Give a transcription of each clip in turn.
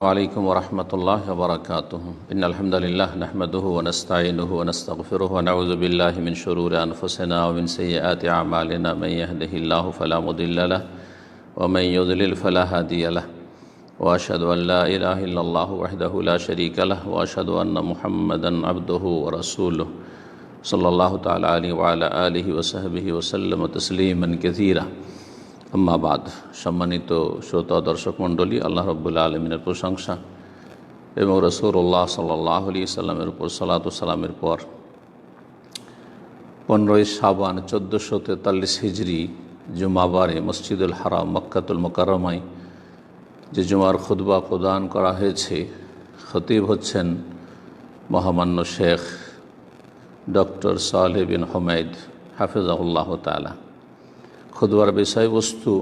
عليكم ورحمة الله وبركاته إن الحمد لله نحمده ونستعينه ونستغفره ونعوذ بالله من شرور أنفسنا ومن سيئات أعمالنا من يهده الله فلا مضل له ومن يضلل فلا هادي له وأشهد أن لا إله إلا الله وحده لا شريك له وأشهد أن محمدا عبده ورسوله صلى الله تعالى عليه وعلى آله وصحبه وسلم تسليما كثيرا আম্মা বাদ। সম্মানিত শ্রোতা দর্শক মণ্ডলী, আল্লাহ রাব্বুল আলামিনের প্রশংসা এবং রাসূলুল্লাহ সাল্লাল্লাহু আলাইহি সাল্লামের উপর সালাত ও সালামের পর 15 শাবান 1443 হিজরি জুমাবারে মসজিদুল হারাম মক্কাতুল মুকাররমায় যে জুমার খুতবা প্রদান করা হয়েছে, খতিব হচ্ছেন মহামান্য শেখ ডক্টর সালেহ বিন হুমায়দ হাফিজাহুল্লাহ তাআলা। খুতবার বিষয়বস্তু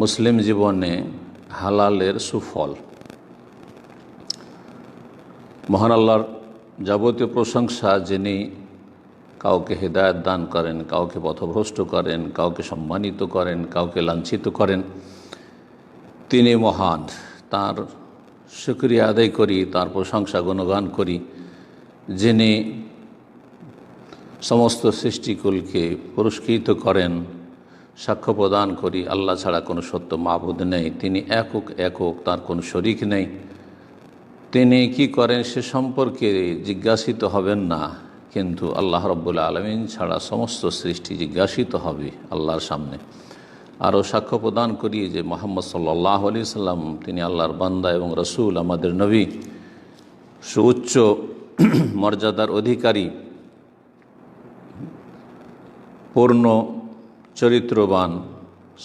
মুসলিম জীবনে হালালের সুফল। মহান আল্লাহর যাবতীয় প্রশংসা, যিনি কাউকে হেদায়েত দান করেন, কাউকে পথভ্রষ্ট করেন, কাউকে সম্মানিত করেন, কাউকে লাঞ্ছিত করেন। তিনি মহান, তার শুকরিয়া আদায় করি, তার প্রশংসা গুণগান করি, যিনি সমস্ত সৃষ্টিকুলকে পুরস্কৃত করেন। সাক্ষ্য প্রদান করি আল্লাহ ছাড়া কোনো সত্য মাবুদ নেই, তিনি একক, তার কোনো শরিক নেই। তিনি কি করেন সে সম্পর্কে জিজ্ঞাসিত হবেন না, কিন্তু আল্লাহ রাব্বুল আলামিন ছাড়া সমস্ত সৃষ্টি জিজ্ঞাসিত হবে আল্লাহর সামনে। আরও সাক্ষ্য প্রদান করি যে মুহাম্মদ সাল্লাল্লাহু আলাইহি সাল্লাম তিনি আল্লাহর বান্দা এবং রসুল, আমাদের নবী, সুউচ্চ মর্যাদার অধিকারী, পূর্ণ চরিত্রবান,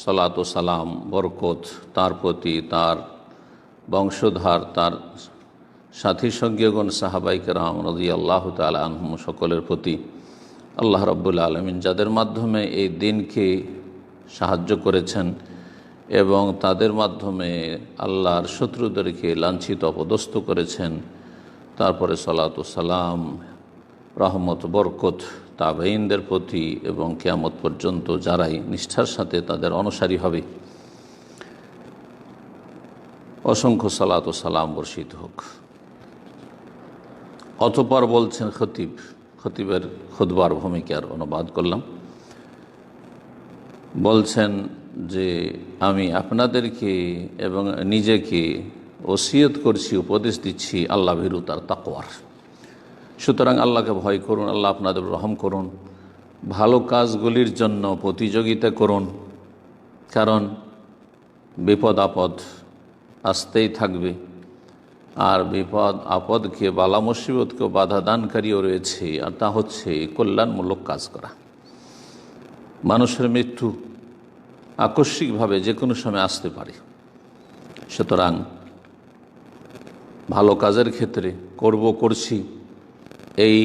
সালাত ও সালাম বরকত তার প্রতি, তার বংশধর, তার সাথী সঙ্গীগণ সাহাবায়ে কেরাম রাদিয়াল্লাহু তাআলা আনহুম সকলের প্রতি। আল্লাহ রাব্বুল আলামিন যাদের মাধ্যমে এই দিনকে সাহায্য করেছেন এবং তাদের মাধ্যমে আল্লাহর শত্রুদেরকে লাঞ্ছিত অপদস্থ করেছেন, তারপরে সালাত ও সালাম রহমত বরকত তাবেঈনদের প্রতি এবং কিয়ামত পর্যন্ত যারাই নিষ্ঠার সাথে তাদের অনুসারী হবে, অসংখ্য সালাত ও সালাম বর্ষিত হোক। অতঃপর বলছেন খতিবের খুতবার ভূমিকার অনুবাদ করলাম। বলছেন যে আমি আপনাদেরকে এবং নিজেকে ওসিয়ত করছি, উপদেশ দিচ্ছি আল্লাহ ভীরুতার তাকওয়ার। সুতরাং আল্লাহকে ভয় করুন, আল্লাহ আপনাদের রহম করুন, ভালো কাজগুলির জন্য প্রতিযোগিতা করুন, কারণ বিপদ আপদ আসতেই থাকবে, আর বিপদ আপদকে, বালা মুসিবতকে বাধা দানকারীও রয়েছে, আর তা হচ্ছে কল্যাণমূলক কাজ করা। মানুষের মৃত্যু আকস্মিকভাবে যে কোনো সময় আসতে পারে, সুতরাং ভালো কাজের ক্ষেত্রে করছি এই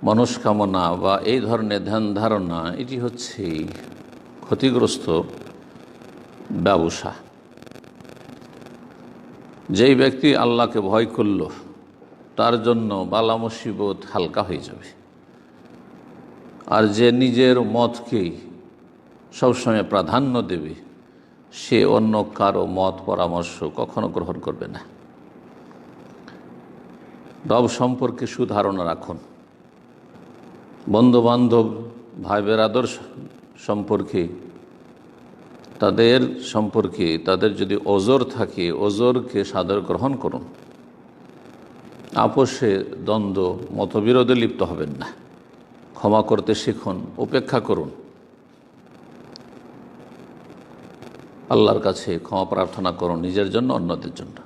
মনস্কামনা বা এই ধরনের ধ্যান ধারণা, এটি হচ্ছে ক্ষতিগ্রস্ত ব্যবসা। যেই ব্যক্তি আল্লাহকে ভয় করল, তার জন্য বালা মুসিবত হালকা হয়ে যাবে। আর যে নিজের মতকেই সবসময় প্রাধান্য দেবে, সে অন্য কারো মত পরামর্শ কখনো গ্রহণ করবে না। রব সম্পর্কে সুধারণা রাখুন। বন্ধুবান্ধব, ভাই বেরাদর সম্পর্কে, তাদের যদি ওজর থাকে, ওজরকে সাদর গ্রহণ করুন। আপোষে, দ্বন্দ্ব, মতবিরোধে লিপ্ত হবেন না। ক্ষমা করতে শিখুন, উপেক্ষা করুন। আল্লাহর কাছে ক্ষমা প্রার্থনা করুন, নিজের জন্য, অন্যদের জন্য।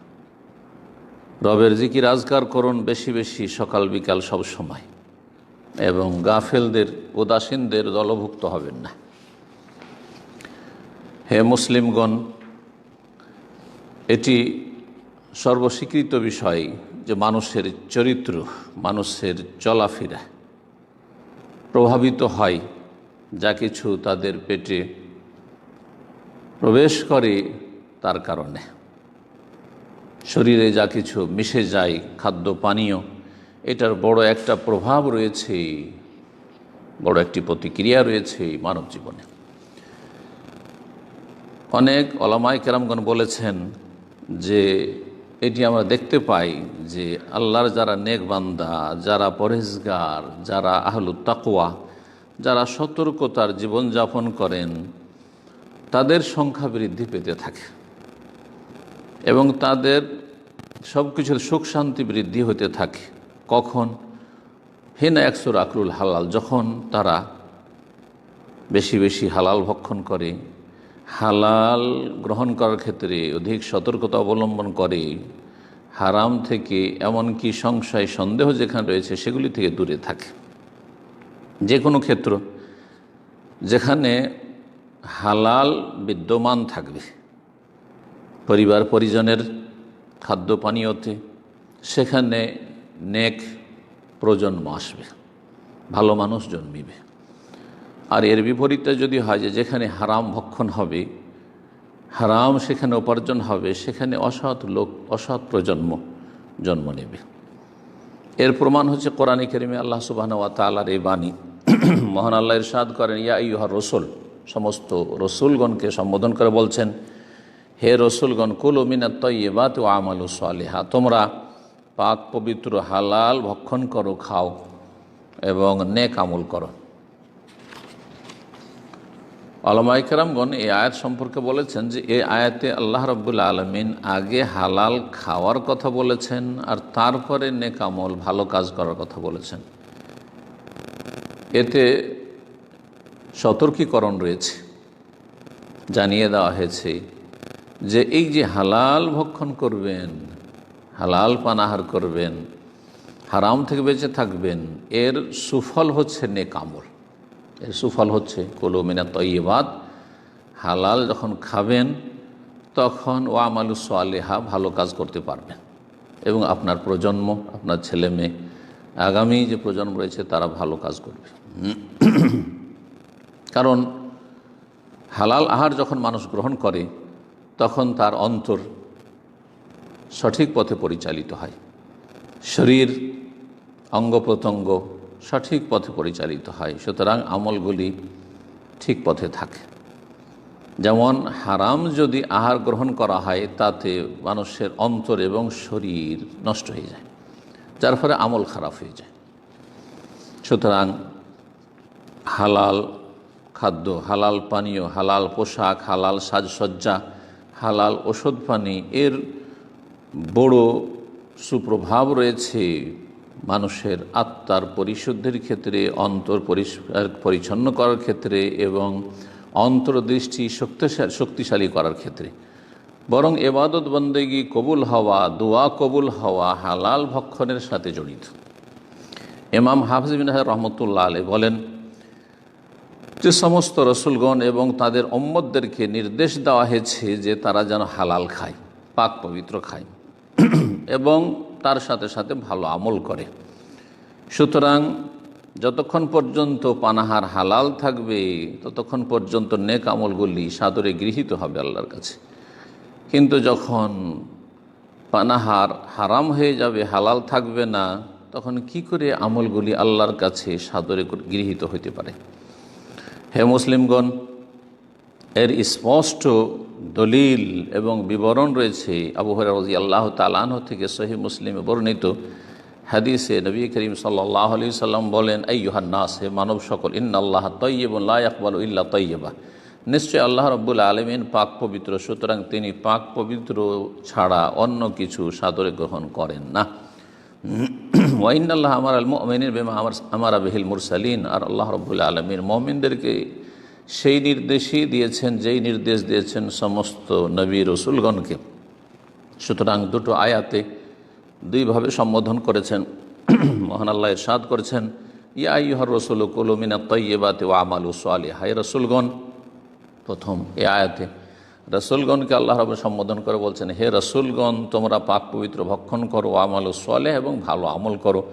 রবের জিকির আজকার করুন বেশি বেশি, সকাল বিকাল সব সময়, এবং গাফেলদের, উদাসীনদের দলভুক্ত হবেন না। হে মুসলিমগণ, এটি সর্বস্বীকৃত বিষয় যে মানুষের চরিত্র, মানুষের চলাফেরা প্রভাবিত হয় যা কিছু তাদের পেটে প্রবেশ করে তার কারণে। শরীরে যা কিছু মিশে যায়, খাদ্য পানীয়, এটার বড় একটা প্রভাব রয়েছে, বড় একটি প্রতিক্রিয়া রয়েছে মানব জীবনে। অনেক ওলামায়ে কেরামগণ বলেছেন যে এটি আমরা দেখতে পাই যে আল্লাহর যারা নেক বান্দা, যারা পরহেজগার, যারা আহলুত তাকওয়া, যারা সতর্কতার জীবনযাপন করেন, তাদের সংখ্যা বৃদ্ধি পেতে থাকে এবং তাদের সব কিছুর সুখ শান্তি বৃদ্ধি হতে থাকে। কখন? হিনা একসুর আকরুল হালাল, যখন তারা বেশি বেশি হালাল ভক্ষণ করে, হালাল গ্রহণ করার ক্ষেত্রে অধিক সতর্কতা অবলম্বন করে, হারাম থেকে এমনকি সংশয় সন্দেহ যেখানে রয়েছে সেগুলি থেকে দূরে থাকে। যে কোনো ক্ষেত্র যেখানে হালাল বিদ্যমান থাকবে পরিবার পরিজনের খাদ্য পানীয়তে, সেখানে নেক প্রজন্ম আসবে, ভালো মানুষ জন্মিবে। আর এর বিপরীতে যদি হয় যে যেখানে হারাম ভক্ষণ হবে, হারাম সেখানে উপার্জন হবে, সেখানে অসৎ লোক, অসৎ প্রজন্ম জন্ম নেবে। এর প্রমাণ হচ্ছে কোরআনে কারিমে আল্লাহ সুবহানাহু ওয়া তাআলার এই বাণী। মহান আল্লাহ ইরশাদ করেন, ইয়া আইয়ুহার রাসূল, সমস্ত রসুলগণকে সম্বোধন করে বলছেন, হে রসুলগণ, কুলু মিনাত তাইয়্যিবাতি ওয়া আমালু সালিহা, তোমরা পাক পবিত্র হালাল ভক্ষণ করো, খাও এবং নেক আমল করো। উলামায়ে কেরামগণ এই আয়াত সম্পর্কে বলেছেন যে এই আয়াতে আল্লাহ রাব্বুল আলামিন আগে হালাল খাওয়ার কথা বলেছেন আর তারপরে নেক আমল, ভালো কাজ করার কথা বলেছেন। এতে সতর্কীকরণ রয়েছে, জানিয়ে দেওয়া হয়েছে যে এই যে হালাল ভক্ষণ করবেন, হালাল পানাহার করবেন, হারাম থেকে বেঁচে থাকবেন, এর সুফল হচ্ছে নেক আমল। এর সুফল হচ্ছে কুলু মিনাত তাইয়্যিবাত, হালাল যখন খাবেন তখন ওয়া আমালু সালিহা, ভালো কাজ করতে পারবেন এবং আপনার প্রজন্ম, আপনার ছেলে মেয়ে, আগামী যে প্রজন্ম রয়েছে তারা ভালো কাজ করবে। কারণ হালাল আহার যখন মানুষ গ্রহণ করে তখন তার অন্তর সঠিক পথে পরিচালিত হয়, শরীর অঙ্গ প্রত্যঙ্গ সঠিক পথে পরিচালিত হয়, সুতরাং আমলগুলি ঠিক পথে থাকে। যেমন হারাম যদি আহার গ্রহণ করা হয় তাতে মানুষের অন্তর এবং শরীর নষ্ট হয়ে যায়, যার ফলে আমল খারাপ হয়ে যায়। সুতরাং হালাল খাদ্য, হালাল পানীয়, হালাল পোশাক, হালাল সাজসজ্জা, হালাল ওষুধ পানি, এর বড় সুপ্রভাব রয়েছে মানুষের আত্মার পরিশুদ্ধির ক্ষেত্রে, অন্তর পরিষ্কার পরিচ্ছন্ন করার ক্ষেত্রে এবং অন্তর্দৃষ্টি শক্তিশালী করার ক্ষেত্রে। বরং ইবাদত বন্দেগী কবুল হওয়া, দোয়া কবুল হওয়া হালাল ভক্ষণের সাথে জড়িত। ইমাম হাফিজ বিন হাজার রহমতুল্লাহ আলাইহি বলেন যে সমস্ত রসুলগণ এবং তাদের উম্মতদেরকে নির্দেশ দেওয়া হয়েছে যে তারা যেন হালাল খায়, পাক পবিত্র খায় এবং তার সাথে সাথে ভালো আমল করে। সুতরাং যতক্ষণ পর্যন্ত পানাহার হালাল থাকবে ততক্ষণ পর্যন্ত নেক আমলগুলি সাদরে গৃহীত হবে আল্লাহর কাছে। কিন্তু যখন পানাহার হারাম হয়ে যাবে, হালাল থাকবে না, তখন কি করে আমলগুলি আল্লাহর কাছে সাদরে গৃহীত হতে পারে? হে মুসলিমগণ, এর স্পষ্ট দলিল এবং বিবরণ রয়েছে আবু হুরায়রা রাদিয়াল্লাহু তাআলা আনহু থেকে সহিহ মুসলিমে বর্ণিত হাদিসে। নবী করিম সাল্লাল্লাহু আলাইহি সাল্লাম বলেন, আইয়ুহান নাস, হে মানব সকল, ইন্নাল্লাহা তাইয়্যিবুন লা ইয়াকবালু ইল্লা তাইয়্যিবা, নিশ্চয় আল্লাহ রাব্বুল আলামিন পাক পবিত্র, সুতরাং তিনি পাক পবিত্র ছাড়া অন্য কিছু সাদরে গ্রহণ করেন না। ওয়া ইন্নাল্লাহা আমারাল মুমিনিনা বিমা আমারা বিহিল মুরসালিন, আর আল্লাহ রাব্বুল আলামিন মুমিনদেরকে সেই নির্দেশই দিয়েছেন যেই নির্দেশ দিয়েছেন সমস্ত নবী রসুলগণকে। সুতরাং দুটো আয়াতে দুইভাবে সম্বোধন করেছেন। মহান আল্লাহ ইরশাদ করেছেন, ইয়া আইয়ুহার রাসূলু কুলু মিনাত তাইয়্যিবাতি ওয়া আমালু সালিহা, হে রসুলগণ। প্রথম এই আয়াতে রসুলগণকে আল্লাহ রাব্বুল সম্বোধন করে বলছেন, হে রসুলগণ, তোমরা পাক পবিত্র ভক্ষণ করো, আমালু সালেহ, এবং ভালো আমল করো।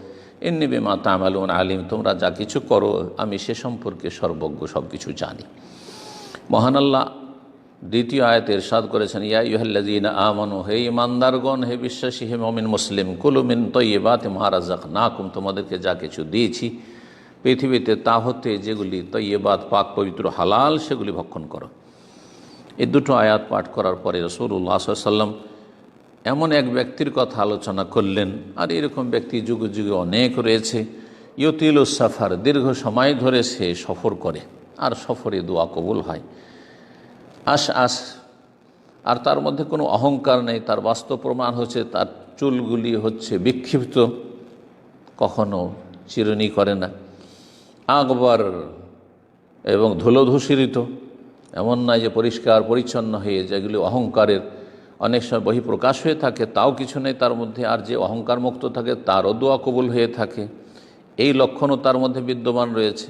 ইন্নী বিমা তা'মালুন আলিম, তোমরা যা কিছু করো আমি সে সম্পর্কে সর্বজ্ঞ, সব কিছু জানি। মহান আল্লাহ দ্বিতীয় আয়াতে ইরশাদ করেছেন, ইয়া আইয়ুহাল্লাযীনা আমানু, হে ঈমানদারগণ, হে বিশ্বাসী, হে মুমিন মুসলিম, কুলু মিন তাইয়্যিবাতি মা রাযাকনাকুম, তোমাদেরকে যা কিছু দিয়েছি পৃথিবীতে তা হতে যেগুলি তাইয়্যিবাত, পাক পবিত্র, হালাল, সেগুলি ভক্ষণ করো। এই দুটো আয়াত পাঠ করার পরে রাসূলুল্লাহ সাল্লাল্লাহু আলাইহি ওয়াসাল্লাম এমন এক ব্যক্তির কথা আলোচনা করলেন। আর এরকম ব্যক্তি যুগে যুগে অনেক রয়েছে। ইয়তিল সাফার, দীর্ঘ সময় ধরে সে সফর করে আর সফরে দোয়া কবুল হয়। আস আর তার মধ্যে কোনো অহংকার নেই। তার বাস্তব প্রমাণ হচ্ছে তার চুলগুলি হচ্ছে বিক্ষিপ্ত, কখনো চিরুনি করে না। আকবর এবং ধুলোধূসরিত, এমন নয় যে পরিষ্কার পরিচ্ছন্ন হয়ে, যেগুলি অহংকারের অনেক সময় বহিঃপ্রকাশ হয়ে থাকে, তাও কিছু নেই তার মধ্যে। আর যে অহংকার মুক্ত থাকে তারও দোয়া কবুল হয়ে থাকে, এই লক্ষণও তার মধ্যে বিদ্যমান রয়েছে।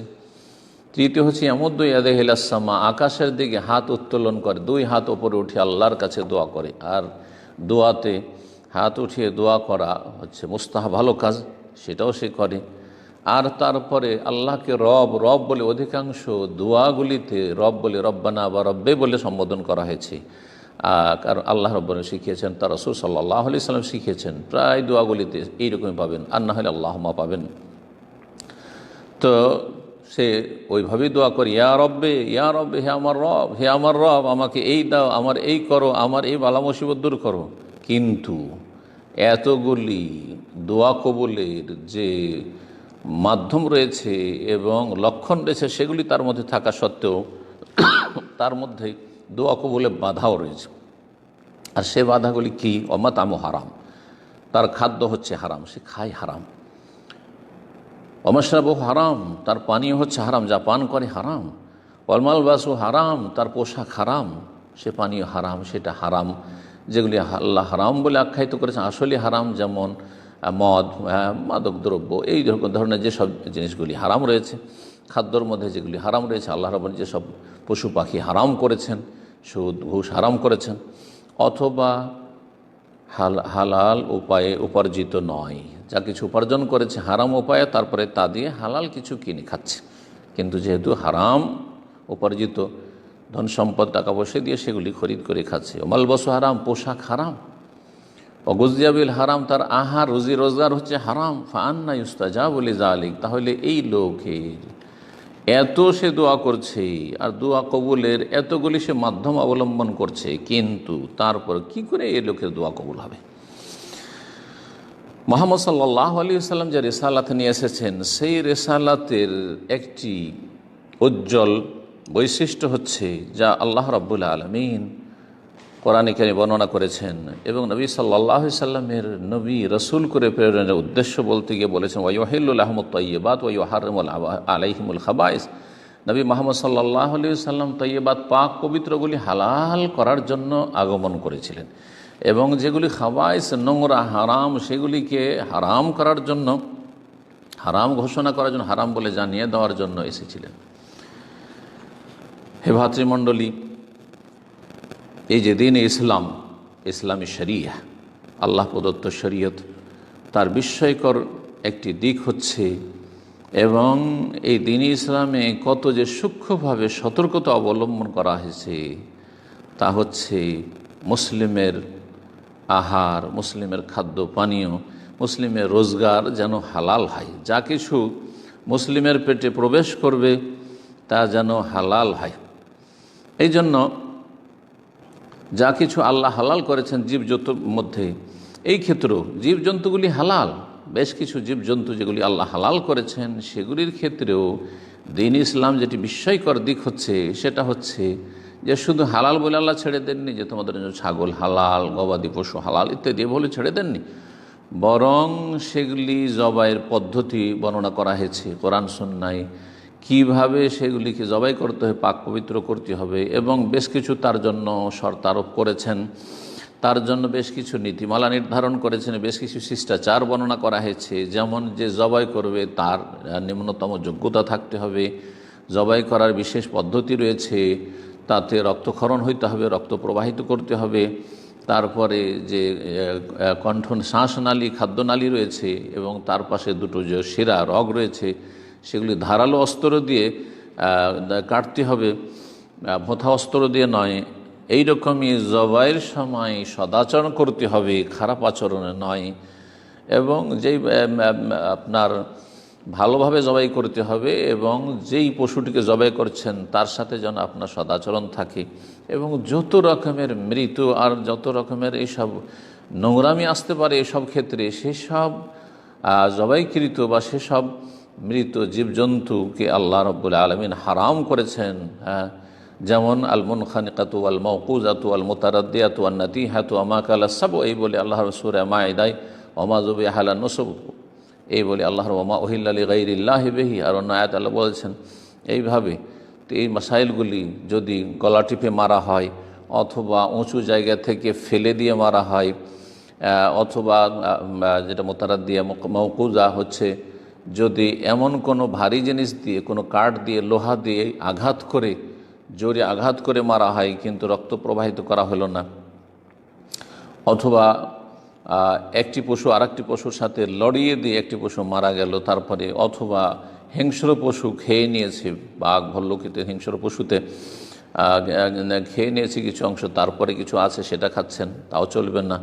তৃতীয় হচ্ছে এমদ্দু ইয়াদাইহিলাসমা, আকাশের দিকে হাত উত্তোলন করে, দুই হাত ওপরে উঠে আল্লাহর কাছে দোয়া করে। আর দোয়াতে হাত উঠিয়ে দোয়া করা হচ্ছে মুস্তাহাব, ভালো কাজ, সেটাও সে করে। আর তারপরে আল্লাহকে রব রব বলে অধিকাংশ দোয়াগুলিতে রব বলে, রব্বানা বা রব্বে বলে সম্বোধন করা হয়েছে। কারণ আল্লাহ রব্বানা শিখিয়েছেন, তার রাসূল সাল্লাল্লাহু আলাইহি সাল্লাম শিখিয়েছেন। প্রায় দোয়াগুলিতে এইরকমই পাবেন, আর না হলে আল্লাহুম্মা পাবেন। তো সে ওইভাবেই দোয়া করে, ইয়া রব্বে, ইয়া রব্বে, হে আমার রব, হে আমার রব, আমাকে এই দাও, আমার এই করো, আমার এই বালা মুসিবত দূর করো। কিন্তু এতগুলি দোয়া কবুলের যে মাধ্যম রয়েছে এবং লক্ষণ রয়েছে, সেগুলি তার মধ্যে থাকা সত্ত্বেও তার মধ্যে দোয়া কবুলে বাধাও রয়েছে। আর সে বাধাগুলি কি? অমাতামু হারাম, তার খাদ্য হচ্ছে হারাম, সে খায় হারাম। অমশরাবু হারাম, তার পানীয় হচ্ছে হারাম, যা পান করে হারাম। ওয়ালমালবাসু হারাম, তার পোশাক হারাম, সে পানীয় হারাম, সেটা হারাম। যেগুলি আল্লাহ হারাম বলে আখ্যায়িত করেছেন আসলে হারাম, যেমন মদ, মাদক দ্রব্য, এই ধরনের যেসব জিনিসগুলি হারাম রয়েছে। খাদ্যর মধ্যে যেগুলি হারাম রয়েছে, আল্লাহ রাব্বুল যেসব পশু পাখি হারাম করেছেন, সুদ ঘুষ হারাম করেছেন, অথবা হালাল উপায়ে উপার্জিত নয়, যা কিছু উপার্জন করেছে হারাম উপায়ে, তারপরে তা দিয়ে হালাল কিছু কিনে খাচ্ছে। কিন্তু যেহেতু হারাম উপার্জিত ধন সম্পদ টাকা পয়সা দিয়ে সেগুলি খরিদ করে খাচ্ছে। মালবাসু হারাম, পোশাক হারাম। অগুজিয়াবিল হারাম, তার আহার রুজি রোজগার হচ্ছে হারাম। ফাআন্না ইউস্তাজাবু লিযালিক, তাহলে এই লোকের এত সে দোয়া করছে আর দোয়া কবুলের এতগুলি সে মাধ্যম অবলম্বন করছে, কিন্তু তারপর কি করে এই লোকের দোয়া কবুল হবে? মুহাম্মদ সাল্লাল্লাহু আলাইহি ওয়াসাল্লাম যে রিসালাত নিয়ে এসেছেন, সেই রিসালাতের একটি উজ্জ্বল বৈশিষ্ট্য হচ্ছে, যা আল্লাহ রাব্বুল আলামিন কোরআনে কারিমে বর্ণনা করেছেন এবং নবী সাল্লাল্লাহু আলাইহি সাল্লামের নবী রসুল করে প্রেরণের উদ্দেশ্য বলতে গিয়ে বলেছেন, ওয়া ইউহিল্লু লাহুমুত তাইয়্যিবাত ওয়া ইউহাররিমু আলাইহিমুল খাবাইস। নবী মুহাম্মদ সাল্লাল্লাহু আলাইহি সাল্লাম তাইয়্যিবাত, পাক পবিত্রগুলি হালাল করার জন্য আগমন করেছিলেন এবং যেগুলি খাবাইস নোংরা হারাম, সেগুলিকে হারাম করার জন্য, হারাম ঘোষণা করার জন্য, হারাম বলে জানিয়ে দেওয়ার জন্য এসেছিলেন। হে ভাতৃমণ্ডলী, এই যে দিন ইসলাম, ইসলামী শরিয়া, আল্লাহ প্রদত্ত শরীয়ত, তার বিস্ময়কর একটি দিক হচ্ছে, এবং এই দিন ইসলামে কত যে সূক্ষ্মভাবে সতর্কতা অবলম্বন করা হয়েছে, তা হচ্ছে মুসলিমের আহার, মুসলিমের খাদ্য পানীয়, মুসলিমের রোজগার যেন হালাল হয়। যা কিছু মুসলিমের পেটে প্রবেশ করবে তা যেন হালাল হয়। এই জন্য যা কিছু আল্লাহ হালাল করেছেন জীবজন্তুর মধ্যে, এই ক্ষেত্রেও জীবজন্তুগুলি হালাল। বেশ কিছু জীবজন্তু যেগুলি আল্লাহ হালাল করেছেন, সেগুলির ক্ষেত্রেও দ্বীন ইসলাম যেটি বিস্ময়কর দিক হচ্ছে, সেটা হচ্ছে যে শুধু হালাল বলে আল্লাহ ছেড়ে দেননি, যে তোমাদের জন্য ছাগল হালাল, গবাদি পশু হালাল ইত্যাদি বলে ছেড়ে দেননি, বরং সেগুলি জবাইয়ের পদ্ধতি বর্ণনা করা হয়েছে কোরআন সুন্নাহয়। কীভাবে সেগুলিকে জবাই করতে হবে, পাক পবিত্র করতে হবে, এবং বেশ কিছু তার জন্য শর্ত আরোপ করেছেন, তার জন্য বেশ কিছু নীতিমালা নির্ধারণ করেছেন, বেশ কিছু শিষ্টাচার বর্ণনা করা হয়েছে। যেমন যে জবাই করবে তার নিম্নতম যোগ্যতা থাকতে হবে, জবাই করার বিশেষ পদ্ধতি রয়েছে, তাতে রক্তক্ষরণ হইতে হবে, রক্ত প্রবাহিত করতে হবে, তারপরে যে কণ্ঠ শ্বাসনালী খাদ্যনালী রয়েছে, এবং তার পাশে দুটো যে শিরা রগ রয়েছে, সেগুলি ধারালো অস্ত্র দিয়ে কাটতে হবে, ভোঁথা অস্ত্র দিয়ে নয়। এইরকমই জবাইয়ের সময় সদাচরণ করতে হবে, খারাপ আচরণে নয়। এবং যেই আপনার ভালোভাবে জবাই করতে হবে, এবং যেই পশুটিকে জবাই করছেন তার সাথে যেন আপনার সদাচরণ থাকে, এবং যত রকমের মৃত্যু আর যত রকমের এইসব নোংরামি আসতে পারে এসব ক্ষেত্রে, সেসব জবাইকৃত বা সেসব মৃত জীবজন্তুকে আল্লাহ রাব্বুল আলামিন হারাম করেছেন। যেমন আল মুনখানিকাতু আল মাওকুজাতু আল মুতারাদ্দিয়াতু আন নাতিহাতু আমা কালা সাবু, এই বলে আল্লাহর সূরা মাইদায় ওমা যুবিহা আলা নুসব, এই বলে আল্লাহর ওমা উহিল্লা লিগাইরিল্লাহি বিহি, আর অন্য আয়াত আল্লাহ বলেছেন এইভাবে। তো এই মাসাইলগুলি যদি গলা টিপে মারা হয়, অথবা উঁচু জায়গা থেকে ফেলে দিয়ে মারা হয়, অথবা যেটা মুতারাদ্দিয়া মাওকুজা হচ্ছে যদি এমন কোনো ভারী জিনিস দিয়ে, কোনো কাঠ দিয়ে, লোহা দিয়ে আঘাত করে, জোরে আঘাত করে মারা হয় কিন্তু রক্ত প্রবাহিত করা হলো না, অথবা একটি পশু আরেকটি পশুর সাথে লড়িয়ে দিয়ে একটি পশু মারা গেল, তারপরে অথবা হিংস্র পশু খেয়ে নিয়েছে, বাঘ ভল্লুকিতে হিংস্র পশুতে খেয়ে নিয়েছে কিছু অংশ, তারপরে কিছু আছে সেটা খাচ্ছেন, তাও চলবে না।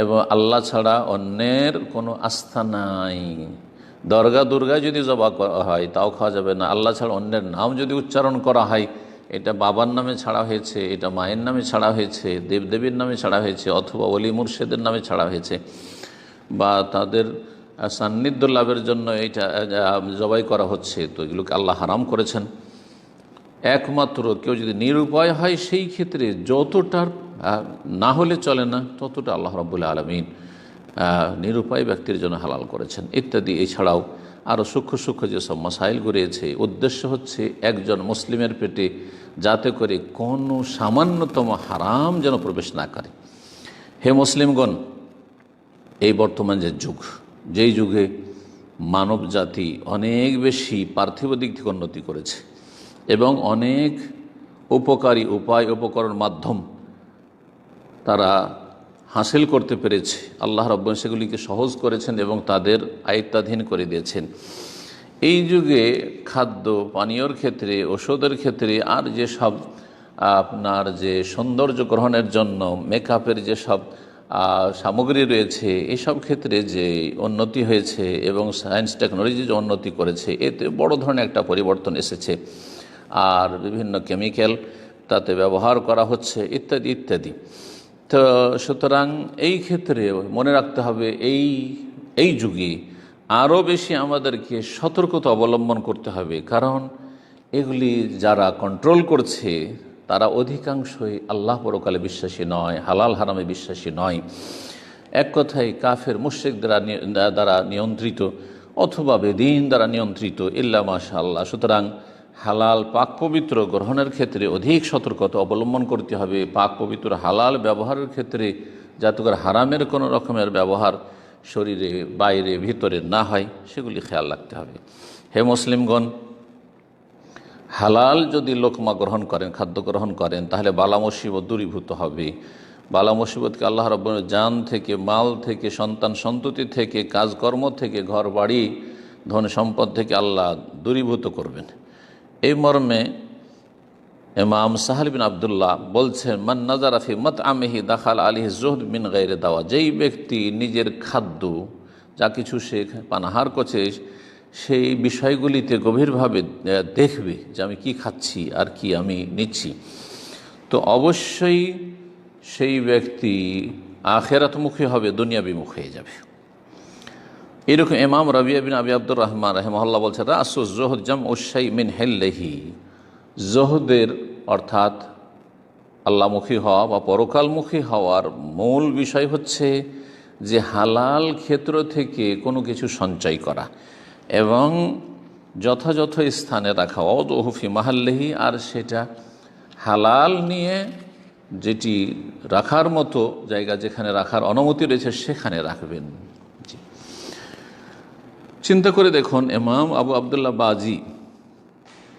এবং আল্লাহ ছাড়া অন্যের কোনো আস্থা নাই। দরগা দুর্গা যদি জবা করা হয় তাও খাওয়া যাবে না। আল্লাহ ছাড়া অন্যের নাম যদি উচ্চারণ করা হয়, এটা বাবার নামে ছাড়া হয়েছে, এটা মায়ের নামে ছাড়া হয়েছে, দেবদেবীর নামে ছাড়া হয়েছে, অথবা অলি মুর্শেদের নামে ছাড়া হয়েছে, বা তাদের সান্নিধ্য লাভের জন্য এটা জবাই করা হচ্ছে, তো এগুলোকে আল্লাহ হারাম করেছেন। একমাত্র কেউ যদি নিরুপায় হয় সেই ক্ষেত্রে যতটার না হলে চলে না ততটা আল্লাহ রাব্বুল আলামিন নিরুপায় ব্যক্তির জন্য হালাল করেছেন ইত্যাদি। এছাড়াও আরও সূক্ষ্ম সূক্ষ্ম যেসব মাসাইল রয়েছে, উদ্দেশ্য হচ্ছে একজন মুসলিমের পেটে যাতে করে কোনো সামান্যতম হারাম যেন প্রবেশ না করে। হে মুসলিমগণ, এই বর্তমান যে যুগ, যেই যুগে মানব জাতি অনেক বেশি পার্থিব দিক থেকে উন্নতি করেছে এবং অনেক উপকারী উপায় উপকরণ মাধ্যম তারা হাসিল করতে পেরেছে, আল্লাহ রাব্বুল সেগুলিকে সহজ করেছেন এবং তাদের আয়ত্তাধীন করে দিয়েছেন। এই যুগে খাদ্য পানীয়র ক্ষেত্রে, ওষুধের ক্ষেত্রে, আর যেসব আপনার যে সৌন্দর্য গ্রহণের জন্য মেকআপের যেসব সামগ্রী রয়েছে, এসব ক্ষেত্রে যে উন্নতি হয়েছে এবং সায়েন্স টেকনোলজি যে উন্নতি করেছে, এতে বড় ধরনের একটা পরিবর্তন এসেছে। আর বিভিন্ন কেমিক্যাল তাতে ব্যবহার করা হচ্ছে ইত্যাদি ইত্যাদি। তো সুতরাং এই ক্ষেত্রে মনে রাখতে হবে এই যুগে আরও বেশি আমাদেরকে সতর্কতা অবলম্বন করতে হবে, কারণ এগুলি যারা কন্ট্রোল করছে তারা অধিকাংশই আল্লাহ পরকালে বিশ্বাসী নয়, হালাল হারামে বিশ্বাসী নয়। এক কথায় কাফের মুশরিকদের দ্বারা নিয়ন্ত্রিত অথবা বেদিন দ্বারা নিয়ন্ত্রিত, ইল্লা মাশাআল্লাহ। সুতরাং হালাল পাক পবিত্র গ্রহণের ক্ষেত্রে অধিক সতর্কতা অবলম্বন করতে হবে। পাক পবিত্র হালাল ব্যবহারের ক্ষেত্রে যাতে করে হারামের কোনো রকমের ব্যবহার শরীরে বাইরে ভিতরে না হয় সেগুলি খেয়াল রাখতে হবে। হে মুসলিমগণ, হালাল যদি লোকমা গ্রহণ করেন, খাদ্য গ্রহণ করেন, তাহলে বালা মুসিবত দূরীভূত হবে। বালা মুসিবতকে আল্লাহ রাব্বুল জান থেকে, মাল থেকে, সন্তান সন্ততি থেকে, কাজকর্ম থেকে, ঘর বাড়ি ধন সম্পদ থেকে আল্লাহ দূরীভূত করবেন। এই মর্মে ইমাম সাহাল বিন আবদুল্লাহ বলছেন, মান নাজারা ফি মাতআমিহি দাখাল আলাইহি যুহদ মিন গায়রি দাওয়া। যেই ব্যক্তি নিজের খাদ্য যা কিছু সে পানাহার করছে সেই বিষয়গুলিতে গভীরভাবে দেখবে যে আমি কি খাচ্ছি আর কি আমি নিচ্ছি, তো অবশ্যই সেই ব্যক্তি আখিরাতমুখী হবে, দুনিয়াবিমুখ হয়ে যাবে। এরকম ইমাম রাবিয়া বিন আবি আব্দুর রহমান রাহিমাহুল্লাহ বলছেন, রাসু যুহদ জামউ শাই মিন হিল্লিহি। জহদের অর্থাৎ আল্লাহমুখী হওয়া বা পরকালমুখী হওয়ার মূল বিষয় হচ্ছে যে হালাল ক্ষেত্র থেকে কোনো কিছু সঞ্চয় করা এবং যথাযথ স্থানে রাখা, ওয়াদউহু ফি মাহাল্লিহি, আর সেটা হালাল নিয়ে যেটি রাখার মতো জায়গা, যেখানে রাখার অনুমতি রয়েছে সেখানে রাখবেন। চিন্তা করে দেখুন, ইমাম আবু আবদুল্লাহ বাজি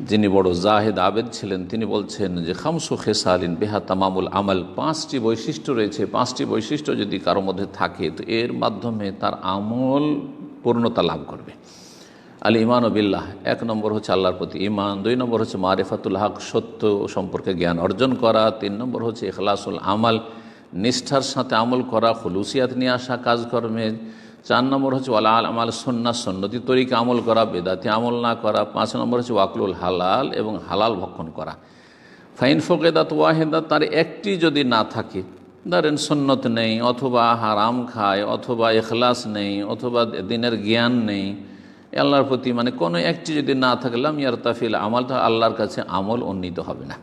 যিনি বড় জাহেদ আবেদ ছিলেন, তিনি বলছেন যে খামসু খেসালিন বেহা তামামুল আমাল, 5টি বৈশিষ্ট্য রয়েছে। 5টি বৈশিষ্ট্য যদি কারোর মধ্যে থাকে তো এর মাধ্যমে তার আমল পূর্ণতা লাভ করবে। আল ইমান ও বিল্লাহ, 1 নম্বর হচ্ছে আল্লাহর প্রতি ইমান, 2 নম্বর হচ্ছে মারিফাতুল হক, সত্য সম্পর্কে জ্ঞান অর্জন করা, 3 নম্বর হচ্ছে ইখলাসুল আমাল, নিষ্ঠার সাথে আমল করা, খুলুসিয়াত নিয়ে আসা কাজকর্মে, 4 নম্বর হচ্ছে ওয়ালা আমাল সুন্নাহ, সুন্নতি তরিকা আমল করা, বেদাতি আমল না করা, 5 নম্বর হচ্ছে ওয়াকলুল হালাল, এবং হালাল ভক্ষণ করা। ফাইন ফোকেদাত ওয়াহেদা, তার একটি যদি না থাকে ধরেন সুন্নত নেই, অথবা হারাম খায়, অথবা ইখলাস নেই, অথবা দিনের জ্ঞান নেই, আল্লাহর প্রতি মানে কোনো একটি যদি না থাকলাম ইয়ারতাফিল আমল, তো আল্লাহর কাছে আমল উন্নীত হবে না।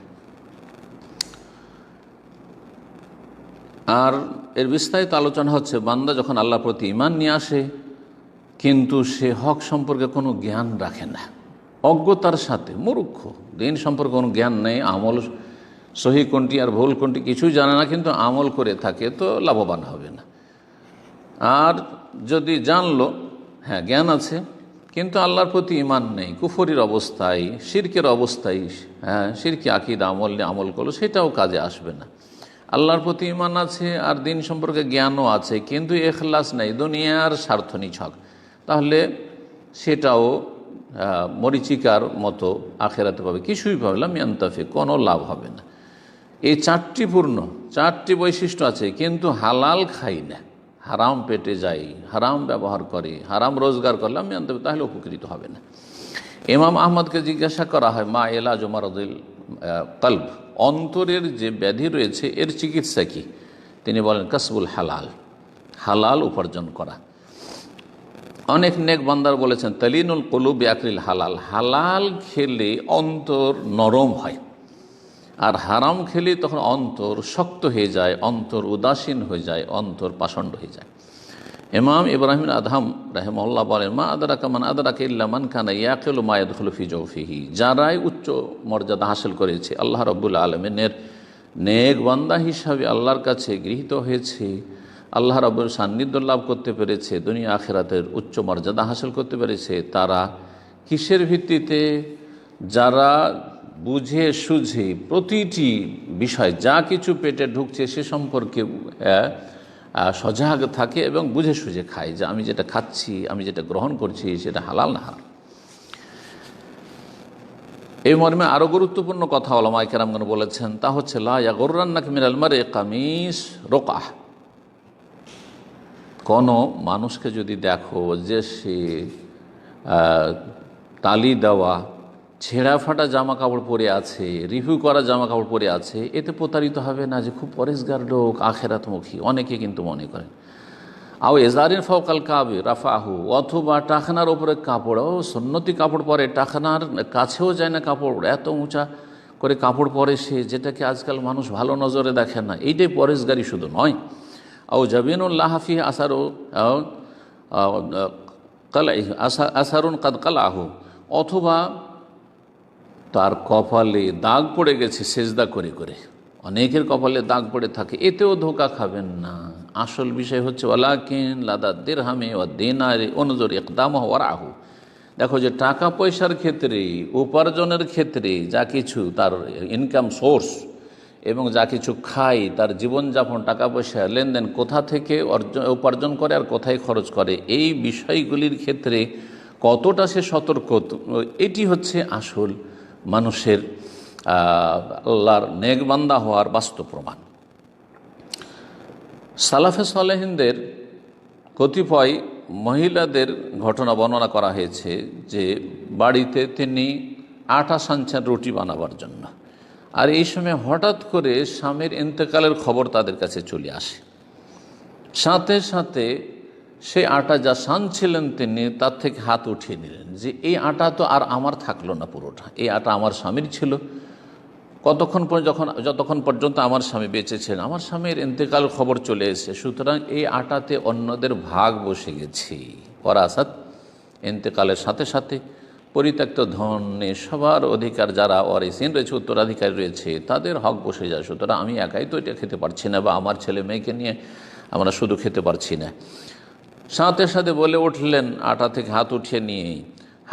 আর এর বিস্তারিত আলোচনা হচ্ছে, বান্দা যখন আল্লাহর প্রতি ঈমান নিয়ে আসে কিন্তু সে হক সম্পর্কে কোনো জ্ঞান রাখে না, অজ্ঞতার সাথে মূর্খ, দিন সম্পর্কে কোনো জ্ঞান নেই, আমল সহি কোনটি আর ভুল কোনটি কিছুই জানে না, কিন্তু আমল করে থাকে, তো লাভবান হবে না। আর যদি জানলো, হ্যাঁ জ্ঞান আছে কিন্তু আল্লাহর প্রতি ঈমান নেই, কুফরির অবস্থায়, শিরকের অবস্থায়, হ্যাঁ শিরকি আকীদা আমল করলো, সেটাও কাজে আসবে না। আল্লাহর প্রতি ঈমান আছে আর দিন সম্পর্কে জ্ঞানও আছে, কিন্তু ইখলাস নেই, দুনিয়ার স্বার্থ নিছক, তাহলে সেটাও মরিচিকার মতো আখেরাতে পাবে, কিছুই পাবে না, ইয়ান্তাফি, কোনো লাভ হবে না। এই চারটি বৈশিষ্ট্য আছে, কিন্তু হালাল খাই না, হারাম পেটে যাই, হারাম ব্যবহার করে, হারাম রোজগার করলাম, ইয়ান্তাফি, তাহলে উপকৃত হবে না। ইমাম আহমদকে জিজ্ঞাসা করা হয়, মা এলাজ মারাদিল কলব, অন্তরের যে ব্যাধি রয়েছে এর চিকিৎসা কি? তিনি বলেন কাসবুল হালাল, হালাল উপার্জন করা। অনেক নেক বান্দার বলেছেন তালিনুল কুলুব বিআকলিল হালাল, হালাল খেলে অন্তর নরম হয়, আর হারাম খেলে তখন অন্তর শক্ত হয়ে যায়, অন্তর উদাসীন হয়ে যায়, অন্তর পাষণ্ড হয়ে যায়। ইমাম ইব্রাহিম আদহাম রাহিমাহুল্লাহ বলেন, মা আদরাকা মান আদরাকা ইল্লা মান কানা ইয়াকিলু মা ইয়াদখুলু ফি জাওফিহি, যারাই উচ্চ মর্যাদা হাসিল করেছে, আল্লাহ রাব্বুল আলামিনের নেক বান্দা হিসাবে আল্লাহর কাছে গৃহীত হয়েছে, আল্লাহ রাব্বুল সান্নিধ্য লাভ করতে পেরেছে, দুনিয়া আখিরাতের উচ্চ মর্যাদা হাসিল করতে পেরেছে, তারা কিসের ভিত্তিতে? যারা বুঝে সুঝে প্রতিটি বিষয়, যা কিছু পেটে ঢুকছে সে সম্পর্কে সজাগ থাকে এবং বুঝে সুঝে খায়, যে আমি যেটা খাচ্ছি, আমি যেটা গ্রহণ করছি সেটা হালাল না হারাম। এই মর্মে আরও গুরুত্বপূর্ণ কথা ওলামায়ে কেরামগণ বলেছেন, তা হচ্ছে লা ইয়াগুররান্নাকা মিনাল মারই কামিস রোকাহ, কোনো মানুষকে যদি দেখো যে সে তালি দেওয়া ছেঁড়া ফাটা জামা কাপড় পরে আছে, রিভিউ করা জামা কাপড় পরে আছে, এতে প্রতারিত হবে না যে খুব পরেশগার লোক, আখেরাতমুখী, অনেকে কিন্তু মনে করেন। আও এজারিন ফাওকাল কাবে রাফাহু, অথবা টাকনার ওপরে কাপড়, ও সুন্নতি কাপড় পরে, টাকনার কাছেও যায় না কাপড়, এত উঁচা করে কাপড় পরে সে, যেটাকে আজকাল মানুষ ভালো নজরে দেখে না, এইটাই পরেশগারি শুধু নয়। আও জাবিনুল্লাহ ফি আসারু আসারুন কাদ কালাহু, অথবা তার কপালে দাগ পড়ে গেছে সেজদা করে করে, অনেকের কপালে দাগ পড়ে থাকে, এতেও ধোঁকা খাবেন না। আসল বিষয় হচ্ছে ওয়ালাকিন লাদা দিরহামে ওয়া দিনারে উনজুর ইকদামহু ওয়া রাহু, দেখো যে টাকা পয়সার ক্ষেত্রে, উপার্জনের ক্ষেত্রে, যা কিছু তার ইনকাম সোর্স এবং যা কিছু খায়, তার জীবনযাপন, টাকা পয়সা লেনদেন কোথা থেকে উপার্জন করে আর কোথায় খরচ করে, এই বিষয়গুলির ক্ষেত্রে কতটা সে সতর্ক, এটি হচ্ছে আসল মানুষের আল্লাহর নেক বান্দা হওয়ার বাস্তব প্রমাণ। সালাফে সালেহিনদের কতিপয় মহিলাদের ঘটনা বর্ণনা করা হয়েছে, যে বাড়িতে তিনি আটা সানছেন রুটি বানাবার জন্য, আর এই সময় হঠাৎ করে স্বামীর ইন্তেকালের খবর তাদের কাছে চলে আসে। সাথে সাথে সেই আটা যা সানছিলেন তিনি তার থেকে হাত উঠিয়ে নিলেন, যে এই আটা তো আর আমার থাকলো না, পুরোটা এই আটা আমার স্বামীর ছিল, যতক্ষণ পর্যন্ত আমার স্বামী বেঁচে ছিলেন, আমার স্বামীর ইন্তেকাল খবর চলে এসেছে, সুতরাং এই আটাতে অন্যদের ভাগ বসে গেছে। ওয়ারাসাত, ইন্তেকালের সাথে সাথে পরিত্যক্ত ধনে সবার অধিকার, যারা ওয়ারিসিন রয়েছে, উত্তরাধিকারী রয়েছে, তাদের হক বসে যায়, সুতরাং আমি একাই তো এটা খেতে পারছি না, বা আমার ছেলে মেয়েকে নিয়ে আমরা শুধু খেতে পারছি না। সাথে সাথে বলে উঠলেন, আটা থেকে হাত উঠিয়ে নিয়ে,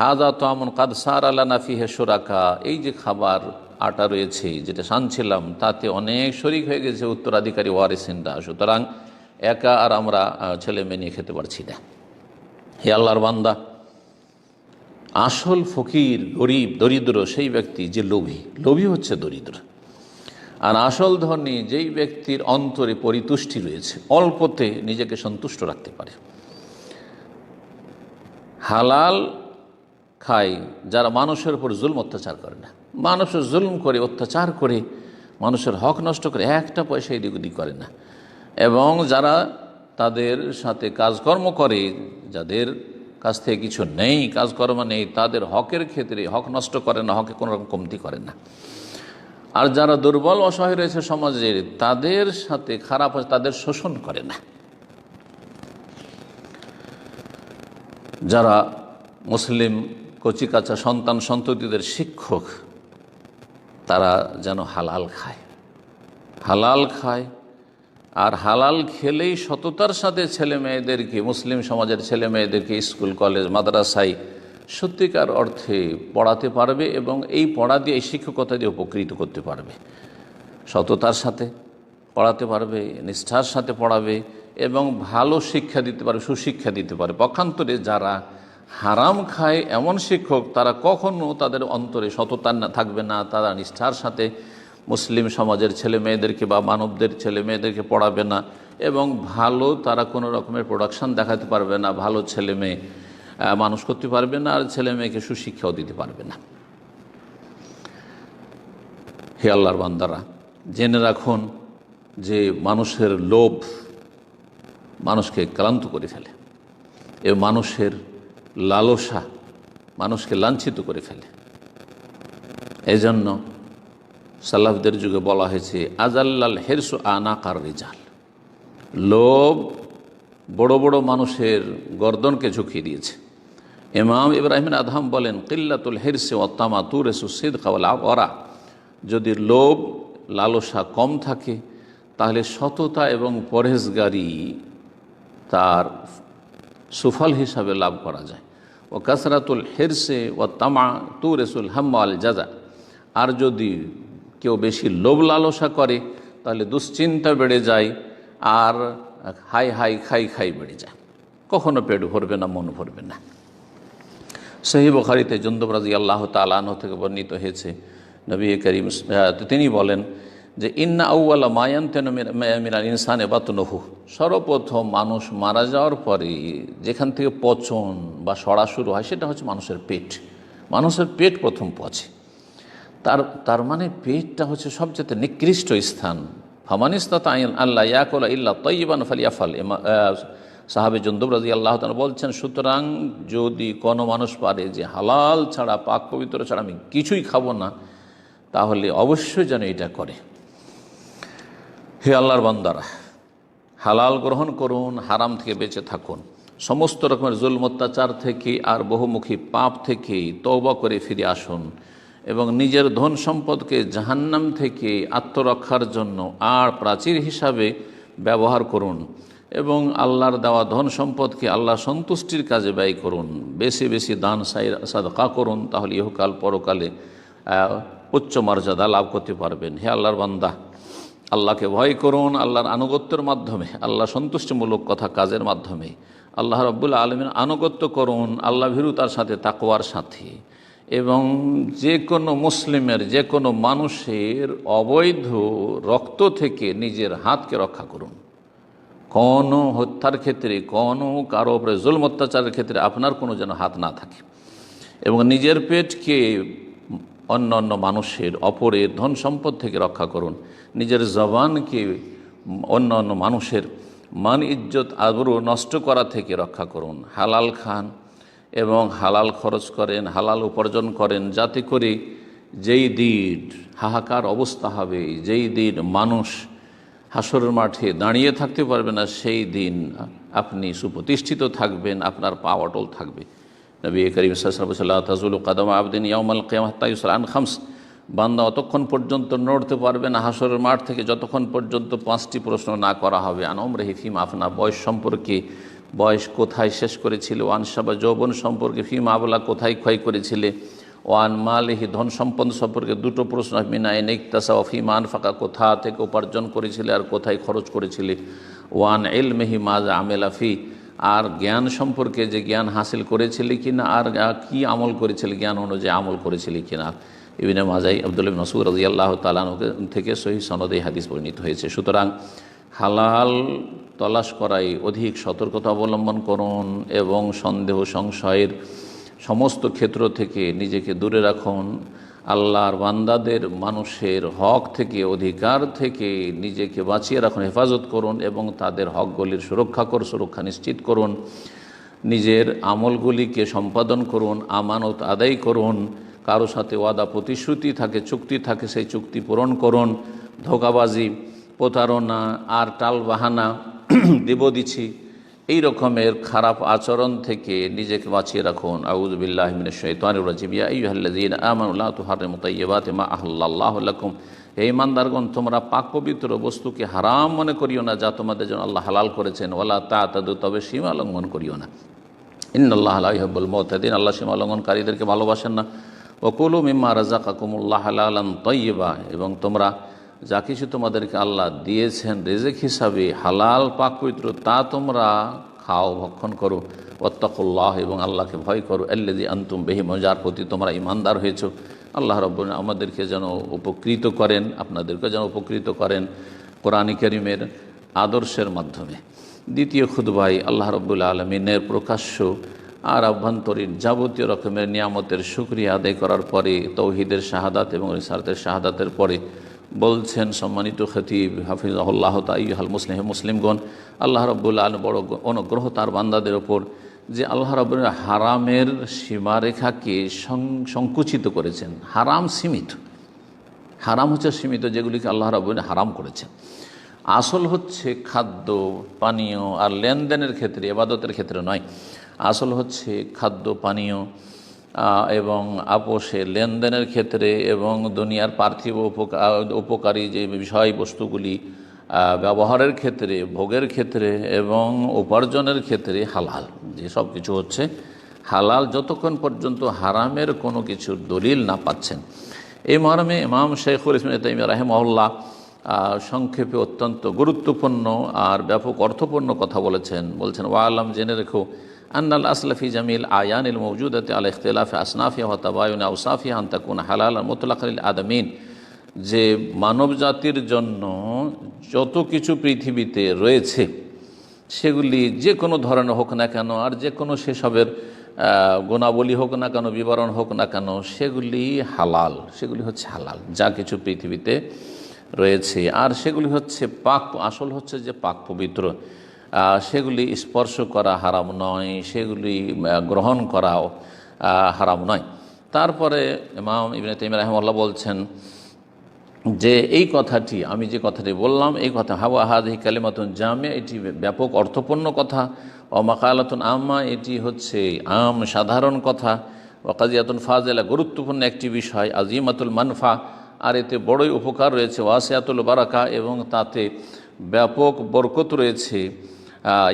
হাজা তো আমন কাদ সার আলা নাফিহে সুরাকা, এই যে খাবার আটা রয়েছে যেটা সানছিলাম, তাতে অনেক শরিক হয়ে গেছে উত্তরাধিকারী ওয়ারিসিনরা, সুতরাং একা আর আমরা ছেলে মেয়ে নিয়ে খেতে পারছি না। হে আল্লাহর বান্দা, আসল ফকির, গরিব, দরিদ্র সেই ব্যক্তি যে লোভী হচ্ছে দরিদ্র, আর আসল ধনী যেই ব্যক্তির অন্তরে পরিতুষ্টি রয়েছে, অল্পতে নিজেকে সন্তুষ্ট রাখতে পারে। হালাল খায় যারা মানুষের উপর জুলম অত্যাচার করে না, মানুষের জুলম করে, অত্যাচার করে, মানুষের হক নষ্ট করে, একটা পয়সা এদিক ওদিক করে না, এবং যারা তাদের সাথে কাজকর্ম করে, যাদের কাছ থেকে কিছু নেই, কাজকর্ম নেই, তাদের হকের ক্ষেত্রে হক নষ্ট করে না, হকে কোনো রকম কমতি করে না। আর যারা দুর্বল অসহায় রয়েছে সমাজের, তাদের সাথে খারাপ হয়, তাদের শোষণ করে না। যারা মুসলিম কচিকাঁচা সন্তান সন্ততিদের শিক্ষক, তারা যেন হালাল খায়, হালাল খায়। আর হালাল খেলেই সততার সাথে ছেলে মেয়েদেরকে, মুসলিম সমাজের ছেলে মেয়েদেরকে স্কুল কলেজ মাদ্রাসায় সত্যিকার অর্থে পড়াতে পারবে এবং এই পড়া দিয়ে, এই শিক্ষকতা দিয়ে উপকৃত করতে পারবে। সততার সাথে পড়াতে পারবে, নিষ্ঠার সাথে পড়াবে এবং ভালো শিক্ষা দিতে পারবে, সুশিক্ষা দিতে পারবে। পক্ষান্তরে যারা হারাম খায় এমন শিক্ষক, তারা কখনো তাদের অন্তরে সততা থাকবে না, তারা নিষ্ঠার সাথে মুসলিম সমাজের ছেলে মেয়েদেরকে বা মানবদের ছেলে মেয়েদেরকে পড়াবে না এবং ভালো তারা কোনো রকমের প্রোডাকশান দেখাতে পারবে না, ভালো ছেলে মেয়ে মানুষ করতে পারবে না, আর ছেলে মেয়েকে সুশিক্ষাও দিতে পারবে না। হে আল্লাহর বান্দারা, জেনে রাখুন যে মানুষের লোভ মানুষকে ক্লান্ত করে ফেলে এবং মানুষের লালসা মানুষকে লাঞ্ছিত করে ফেলে। এজন্য সালাফদের যুগে বলা হয়েছে আজাল্লাল হেরসু আনাকার রিজাল, লোভ বড় বড় মানুষের গর্দনকে ঝুঁকিয়ে দিয়েছে। ইমাম ইব্রাহিম আদহাম বলেন কিল্লাতুল হেরসে ওয়াত্তামা তুরেসু সিদকা ওয়াল ওয়ারা, যদি লোভ লালসা কম থাকে তাহলে সততা এবং পরহেজগারি তার সুফল হিসাবে লাভ করা যায়। ও কাসরাতুল হেরসে ওয়াত্তামা তুরেসুল হাম্মা আল জাজা, আর যদি কেউ বেশি লোভ লালসা করে তাহলে দুশ্চিন্তা বেড়ে যায় আর হাই হাই খাই খাই বেড়ে যায়, কখনো পেট ভরবে না, মন ভরবে না। সহিহ বুখারীতে জুনদুব রাদিয়াল্লাহু তাআলা আনহু থেকে বর্ণিত হয়েছে, নবী করিম তিনি বলেন যে ইন্না আউয়ালা মা ইয়ানতানু মিনাল ইনসানি বাতনুহু, সর্বপ্রথম মানুষ মারা যাওয়ার পরে যেখান থেকে পচন বা সড়া শুরু হয় সেটা হচ্ছে মানুষের পেট। মানুষের পেট প্রথম পচে। তার মানে পেটটা হচ্ছে সবচেয়ে নিকৃষ্ট স্থান। ফামানিস্তাতা আল্লাহ ইয়াকুলা ইল্লা তাইয়িবান ফালিয়াফাল, সাহাবে জুনদুব রাদিয়াল্লাহু তাআলা বলছেন, সুতরাং যদি কোনো মানুষ পারে যে হালাল ছাড়া, পাক পবিত্র ছাড়া আমি কিছুই খাবো না, তাহলে অবশ্যই যেন এটা করে। হে আল্লাহর বান্দারা, হালাল গ্রহণ করুন, হারাম থেকে বেঁচে থাকুন, সমস্ত রকমের জুলম অত্যাচার থেকে আর বহুমুখী পাপ থেকে তওবা করে ফিরে আসুন এবং নিজের ধন সম্পদকে জাহান্নাম থেকে আত্মরক্ষার জন্য আর প্রাচীর হিসাবে ব্যবহার করুন এবং আল্লাহর দেওয়া ধন সম্পদকে আল্লাহ সন্তুষ্টির কাজে ব্যয় করুন। বেশি বেশি দান সাদকা করুন, তাহলে ইহকাল পরকালে উচ্চ মর্যাদা লাভ করতে পারবেন। হে আল্লাহর বান্দা, আল্লাহকে ভয় করুন, আল্লাহর আনুগত্যের মাধ্যমে, আল্লাহ সন্তুষ্টিমূলক কথা কাজের মাধ্যমে আল্লাহ রাব্বুল আলামিনের আনুগত্য করুন, আল্লাহ ভীরুতার সাথে, তাকওয়ার সাথে। এবং যে কোনো মুসলিমের, যে কোনো মানুষের অবৈধ রক্ত থেকে নিজের হাতকে রক্ষা করুন। কোনো হত্যার ক্ষেত্রে, কোনো কারো উপরে জুলম অত্যাচারের ক্ষেত্রে আপনার কোনো যেন হাত না থাকে। এবং নিজের পেটকে অন্য অন্য মানুষের, অপরের ধন সম্পদ থেকে রক্ষা করুন। নিজের জবানকে অন্য অন্য মানুষের মান ইজ্জত আবরু নষ্ট করা থেকে রক্ষা করুন। হালাল খান এবং হালাল খরচ করেন, হালাল উপার্জন করেন, যাতে করে যেই দিন হাহাকার অবস্থা হবে, যেই দিন মানুষ হাসরের মাঠে দাঁড়িয়ে থাকতে পারবে না, সেই দিন আপনি সুপ্রতিষ্ঠিত থাকবেন, আপনার পা অটল থাকবে। নবী করিম সাল্লাল্লাহু আলাইহি ওয়াসাল্লাম তাজুলু কাদামা আবদিন ইয়াউমাল কিয়ামাহ হাত্তা ইউসআল আন খামস, বান্দা অতক্ষণ পর্যন্ত নড়তে পারবে না হাসরের মাঠ থেকে যতক্ষণ পর্যন্ত 5টি প্রশ্ন না করা হবে। আন উমরিহি ফিমা আফনা, বয়স সম্পর্কে, বয়স কোথায় শেষ করেছিলে। ওয়ান শাবা, যৌবন সম্পর্কে। ফিমা আবলা, কোথায় ক্ষয় করেছিলে। ওয়ান মালিহি, ধন সম্পদ সম্পর্কে 2টো প্রশ্ন। মিনা ইকতাসা ওয়া ফিমা আনফাকা, কোথা থেকে উপার্জন করেছিলে আর কোথায় খরচ করেছিলে। ওয়ান ইলমিহি মাজা আমেলা ফি, আর জ্ঞান সম্পর্কে, যে জ্ঞান হাসিল করেছিলি কিনা আর কি আমল করেছিলি, জ্ঞান অনুযায়ী আমল করেছিলি কিনা। ইবনে মাজাহ আব্দুল্লাহ ইবনে মাসউদ রাদিয়াল্লাহু তাআলা থেকে সহিহ সনদে হাদিস বর্ণিত হয়েছে। সুতরাং হালাল তলাশ করাই অধিক সতর্কতা অবলম্বন করুন এবং সন্দেহ সংশয়ের সমস্ত ক্ষেত্র থেকে নিজেকে দূরে রাখুন। আল্লাহর বান্দাদের মানুষের হক থেকে, অধিকার থেকে নিজেকে বাঁচিয়ে রাখুন, হেফাজত করুন এবং তাদের হকগুলির সুরক্ষা নিশ্চিত করুন। নিজের আমলগুলিকে সম্পাদন করুন, আমানত আদায় করুন। কারো সাথে ওয়াদা প্রতিশ্রুতি থাকে, চুক্তি থাকে, সেই চুক্তি পূরণ করুন। ধোঁকাবাজি, প্রতারণা আর টালবাহানা, দেব দিছি, এই রকমের খারাপ আচরণ থেকে নিজেকে বাঁচিয়ে রাখুন। আউযু বিল্লাহি মিনাশ শাইতানির রাজিম। ইয়া আইয়ুহাল্লাযীনা আমানু লা তুহাররিমু তাইয়্যিবাতি মা আহাল্লাল্লাহু লাকুম। হে ঈমানদারগণ, তোমরা পাক পবিত্র বস্তুকে হারাম মনে করিও না যা তোমাদের জন্য আল্লাহ হালাল করেছেন। ওয়ালা তা'তাদু, তবে সীমা লঙ্ঘন করিও না। ইন্নাল্লাহা লা ইউহিব্বুল মুতাদিন, আল্লাহ সীমা লঙ্ঘনকারীদেরকে ভালোবাসেন না। ওয়া কুলু মিম্মা রাযাকাকুমুল্লাহু হালালান তাইয়্যিবা, এবং তোমরা যা কিছু তোমাদেরকে আল্লাহ দিয়েছেন রিজিক হিসাবে হালাল পাক পবিত্র, তা তোমরা খাও, ভক্ষণ করো। ওয়াত্তাকুল্লাহ, এবং আল্লাহকে ভয় করো। আল্লাযী আনতুম বিহি মুমিনুন, যার প্রতি তোমরা ঈমানদার হয়েছো। আল্লাহ রাব্বুল আলামিন আমাদেরকে যেন উপকৃত করেন, আপনাদেরকে যেন উপকৃত করেন কোরআন কারীমের আদর্শের মাধ্যমে। দ্বিতীয় খুতবায় আল্লাহ রাব্বুল আলামিনের প্রকাশ্য আর আভ্যন্তরীণ যাবতীয় রকমের নিয়ামতের শুকরিয়া আদায় করার পরে, তৌহিদের শাহাদাত এবং রিসালাতের শাহাদাতের পরে বলছেন সম্মানিত খতিব হাফিজাহুল্লাহ তাআলা, মুসলিমগণ, আল্লাহ রাব্বুল আলামিন বড় অনুগ্রহ তার বান্দাদের ওপর যে আল্লাহ রাব্বুল আলামিন হারামের সীমারেখাকে সংকুচিত করেছেন। হারাম সীমিত, হারাম হচ্ছে সীমিত, যেগুলিকে আল্লাহ রাব্বুল আলামিন হারাম করেছেন। আসল হচ্ছে খাদ্য পানীয় আর লেনদেনের ক্ষেত্রে, ইবাদতের ক্ষেত্রে নয়। আসল হচ্ছে খাদ্য পানীয় এবং আপোষে লেনদেনের ক্ষেত্রে এবং দুনিয়ার পার্থিব উপকারী যে বিষয়বস্তুগুলি ব্যবহারের ক্ষেত্রে, ভোগের ক্ষেত্রে এবং উপার্জনের ক্ষেত্রে হালাল, যে সব কিছু হচ্ছে হালাল, যতক্ষণ পর্যন্ত হারামের কোনো কিছুর দলিল না পাচ্ছেন। এই মর্মে ইমাম শাইখুল ইসলাম ইবনে তাইমিয়া রাহিমাহুল্লাহ সংক্ষেপে অত্যন্ত গুরুত্বপূর্ণ আর ব্যাপক অর্থপূর্ণ কথা বলছেন। ওয়া আলাম, জেনে রেখো, আন্নাল আসলাফি জামিল আয়ানিল মওজুদাতি আলা ইখতিলাফি আসনাফিহা ওয়া তাবায়ুনি আওসাফিহা আন তাকুনা হালালান মুতলাকান লিল আদামিন, যে মানব জাতির জন্য যত কিছু পৃথিবীতে রয়েছে সেগুলি যে কোনো ধরনের হোক না কেন, আর যে কোনো সেসবের গুণাবলী হোক না কেন, বিবরণ হোক না কেন, সেগুলি হালাল, সেগুলি হচ্ছে হালাল যা কিছু পৃথিবীতে রয়েছে। আর সেগুলি হচ্ছে পাক, আসল হচ্ছে যে পাক পবিত্র, সেগুলি স্পর্শ করা হারাম নয়, সেগুলি গ্রহণ করাও হারাম নয়। তারপরে ইমাম ইবনে তাইমিয়া রাহিমাহুল্লাহ বলছেন যে এই কথাটি, আমি যে কথাটি বললাম, এই কথা হাওয়া হাদিহি কালিমাতুন জামিয়া, এটি ব্যাপক অর্থপূর্ণ কথা। ও মাকালাতুন আম্মা, এটি হচ্ছে আম সাধারণ কথা। ও কাজিয়াতুন ফাজিলা, গুরুত্বপূর্ণ একটি বিষয়। আজিমাতুল মানফা, আর এতে বড়ই উপকার রয়েছে। ওয়াসিয়াতুল বারাকা, এবং তাতে ব্যাপক বরকত রয়েছে।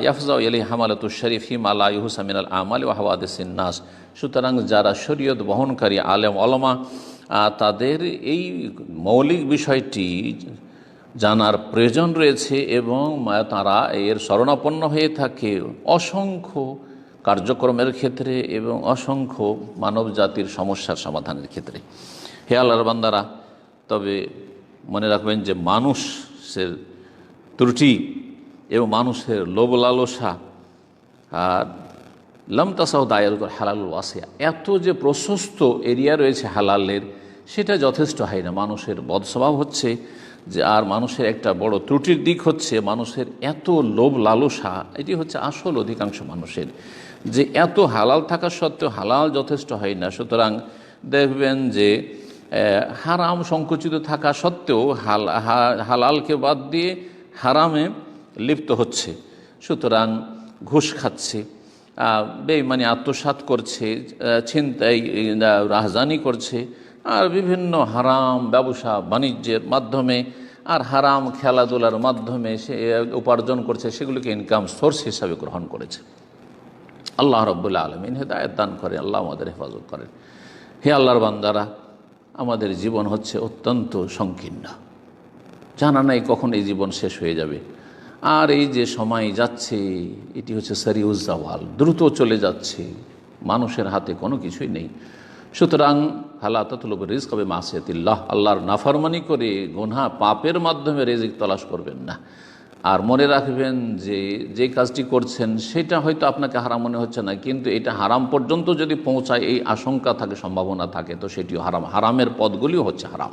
ইয়াফজাউ ইলাইহি হামালাতুশ শরীফ হিমা লা ইউহসা মিনাল আমালি ওয়া হাওয়াদিসিন নাস, সুতরাং যারা শরীয়ত বহনকারী আলেম ওলামা, তাদের এই মৌলিক বিষয়টি জানার প্রয়োজন রয়েছে এবং তারা এর শরণাপন্ন হয়ে থাকে অসংখ্য কার্যক্রমের ক্ষেত্রে এবং অসংখ্য মানব জাতির সমস্যার সমাধানের ক্ষেত্রে। হে আল্লাহর বান্দারা, তবে মনে রাখবেন যে মানুষের ত্রুটি এবং মানুষের লোভ লালসা আর লাম তাসাউ দায়রাতুল হালাল ওয়াসিয়া, এত যে প্রশস্ত এরিয়া রয়েছে হালালের, সেটা যথেষ্ট হয় না। মানুষের বদস্বভাব হচ্ছে যে, আর মানুষের একটা বড় ত্রুটির দিক হচ্ছে মানুষের এত লোভ লালসা। এটি হচ্ছে আসল অধিকাংশ মানুষের, যে এত হালাল থাকা সত্ত্বেও হালাল যথেষ্ট হয় না। সুতরাং দেখবেন যে হারাম সংকুচিত থাকা সত্ত্বেও হালালকে বাদ দিয়ে হারামে লিপ্ত হচ্ছে। সুতরাং ঘুষ খাচ্ছে, বেঈমানি আত্মসাৎ করছে, ছিনতাই রাহজানি করছে, আর বিভিন্ন হারাম ব্যবসা বাণিজ্যের মাধ্যমে আর হারাম খেলাধুলার মাধ্যমে সে উপার্জন করছে, সেগুলিকে ইনকাম সোর্স হিসাবে গ্রহণ করেছে। আল্লাহ রাব্বুল আলামিন হেদায়েত দান করেন, আল্লাহ আমাদের হেফাজত করেন। হে আল্লাহর বান্দারা, আমাদের জীবন হচ্ছে অত্যন্ত সংকীর্ণ, জানা নাই কখন এই জীবন শেষ হয়ে যাবে। আর এই যে সময় যাচ্ছে, এটি হচ্ছে সারিউজ জাওয়াল, দ্রুত চলে যাচ্ছে, মানুষের হাতে কোনো কিছুই নেই। সুতরাং হালা তাতলুবু রিজকা বিমাসিয়াতিল্লাহ, আল্লাহর নাফরমানি করে গুনাহ পাপের মাধ্যমে রিজিক তলাশ করবেন না। আর মনে রাখবেন যে যে কাজটি করছেন সেটা হয়তো আপনাকে হারাম মনে হচ্ছে না, কিন্তু এটা হারাম পর্যন্ত যদি পৌঁছায় এই আশঙ্কা থাকে, সম্ভাবনা থাকে, তো সেটিও হারাম। হারামের পদগুলিও হচ্ছে হারাম।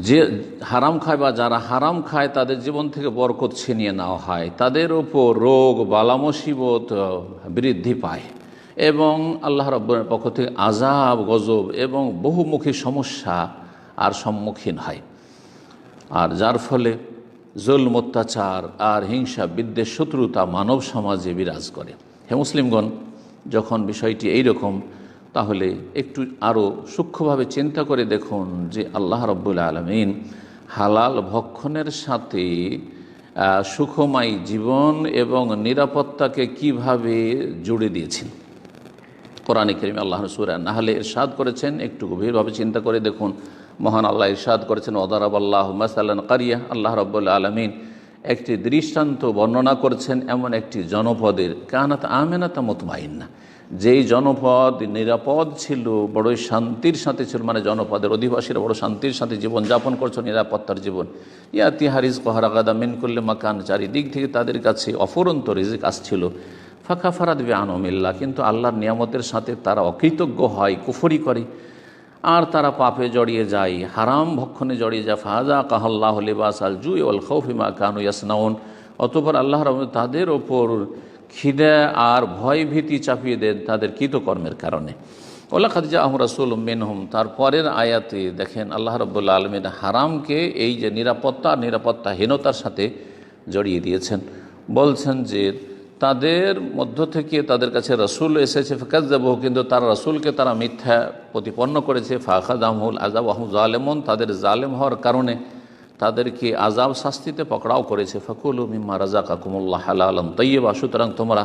যে হারাম খায় বা যারা হারাম খায় তাদের জীবন থেকে বরকত ছিনিয়ে নেওয়া হয়, তাদের ওপর রোগ বালা মুসিবত বৃদ্ধি পায় এবং আল্লাহ রাব্বুল পক্ষ থেকে আযাব গজব এবং বহুমুখী সমস্যা আর সম্মুখীন হয়। আর যার ফলে জুলম অত্যাচার আর হিংসা বিদ্বেষ শত্রুতা মানব সমাজে বিরাজ করে। হে মুসলিমগণ, যখন বিষয়টি এই রকম, তাহলে একটু আরও সূক্ষ্মভাবে চিন্তা করে দেখুন যে আল্লাহ রাব্বুল আলামিন হালাল ভক্ষণের সাথে সুখময় জীবন এবং নিরাপত্তাকে কিভাবে জুড়ে দিয়েছেন। কোরআনে কারীমে আল্লাহ সূরা নাহলে ইরশাদ করেছেন, একটু গভীরভাবে চিন্তা করে দেখুন। মহান আল্লাহ ইরশাদ করেছেন, ওয়াদারাবাল্লাহু মাসালান কারিয়া, আল্লাহ রাব্বুল আলামিন একটি দৃষ্টান্ত বর্ণনা করেছেন এমন একটি জনপদের, কানাত আমিনাতাম মুতমাইন্না, যেই জনপদ নিরাপদ ছিল, বড়ই শান্তির সাথে ছিল, মানে জনপদের অধিবাসীরা বড় শান্তির সাথে জীবনযাপন করছে, নিরাপত্তার জীবন। ইয়াতি হারিজ কহারাগাদা মিন কুল্লি মাকান, চারিদিক থেকে তাদের কাছে অফুরন্ত রিজিক আসছিল। ফাঁকা ফারাদ বে আনমিল্লা, কিন্তু আল্লাহর নিয়ামতের সাথে তারা অকৃতজ্ঞ হয়, কুফরি করে আর তারা পাপে জড়িয়ে যায়, হারাম ভক্ষণে জড়িয়ে যায়। ফাজা কাহাল্লাহ লিবাস আল জু ওয়াল খাউফি মা কানু ইয়াসনাউন, অতঃপর আল্লাহ রাব্বুল তাদের ওপর খিদা আর ভয় ভীতি চাপিয়ে দেন তাদের কৃতকর্মের কারণে। ওয়ালাকাদ জাআহুম রাসূলুম মিনহুম, তারপরের আয়াতে দেখেন আল্লাহ রাব্বুল আলামিন হারামকে এই যে নিরাপত্তাহীনতার সাথে জড়িয়ে দিয়েছেন। বলছেন যে তাদের মধ্য থেকে তাদের কাছে রসুল এসেছে, ফাকাজ্জাবুহু, কিন্তু তারা রসুলকে তারা মিথ্যা প্রতিপন্ন করেছে। ফাখাযাহুমুল আযাব ওয়া হুম যালিমুন, তাদের জালেম হওয়ার কারণে তাদেরকে আযাব শাস্তিতে পকড়াও করেছে। ফাকুলু মিম্মা রাযাকাকুমুল্লাহ হালালান তাইয়্যিবা, সুতরাং তোমরা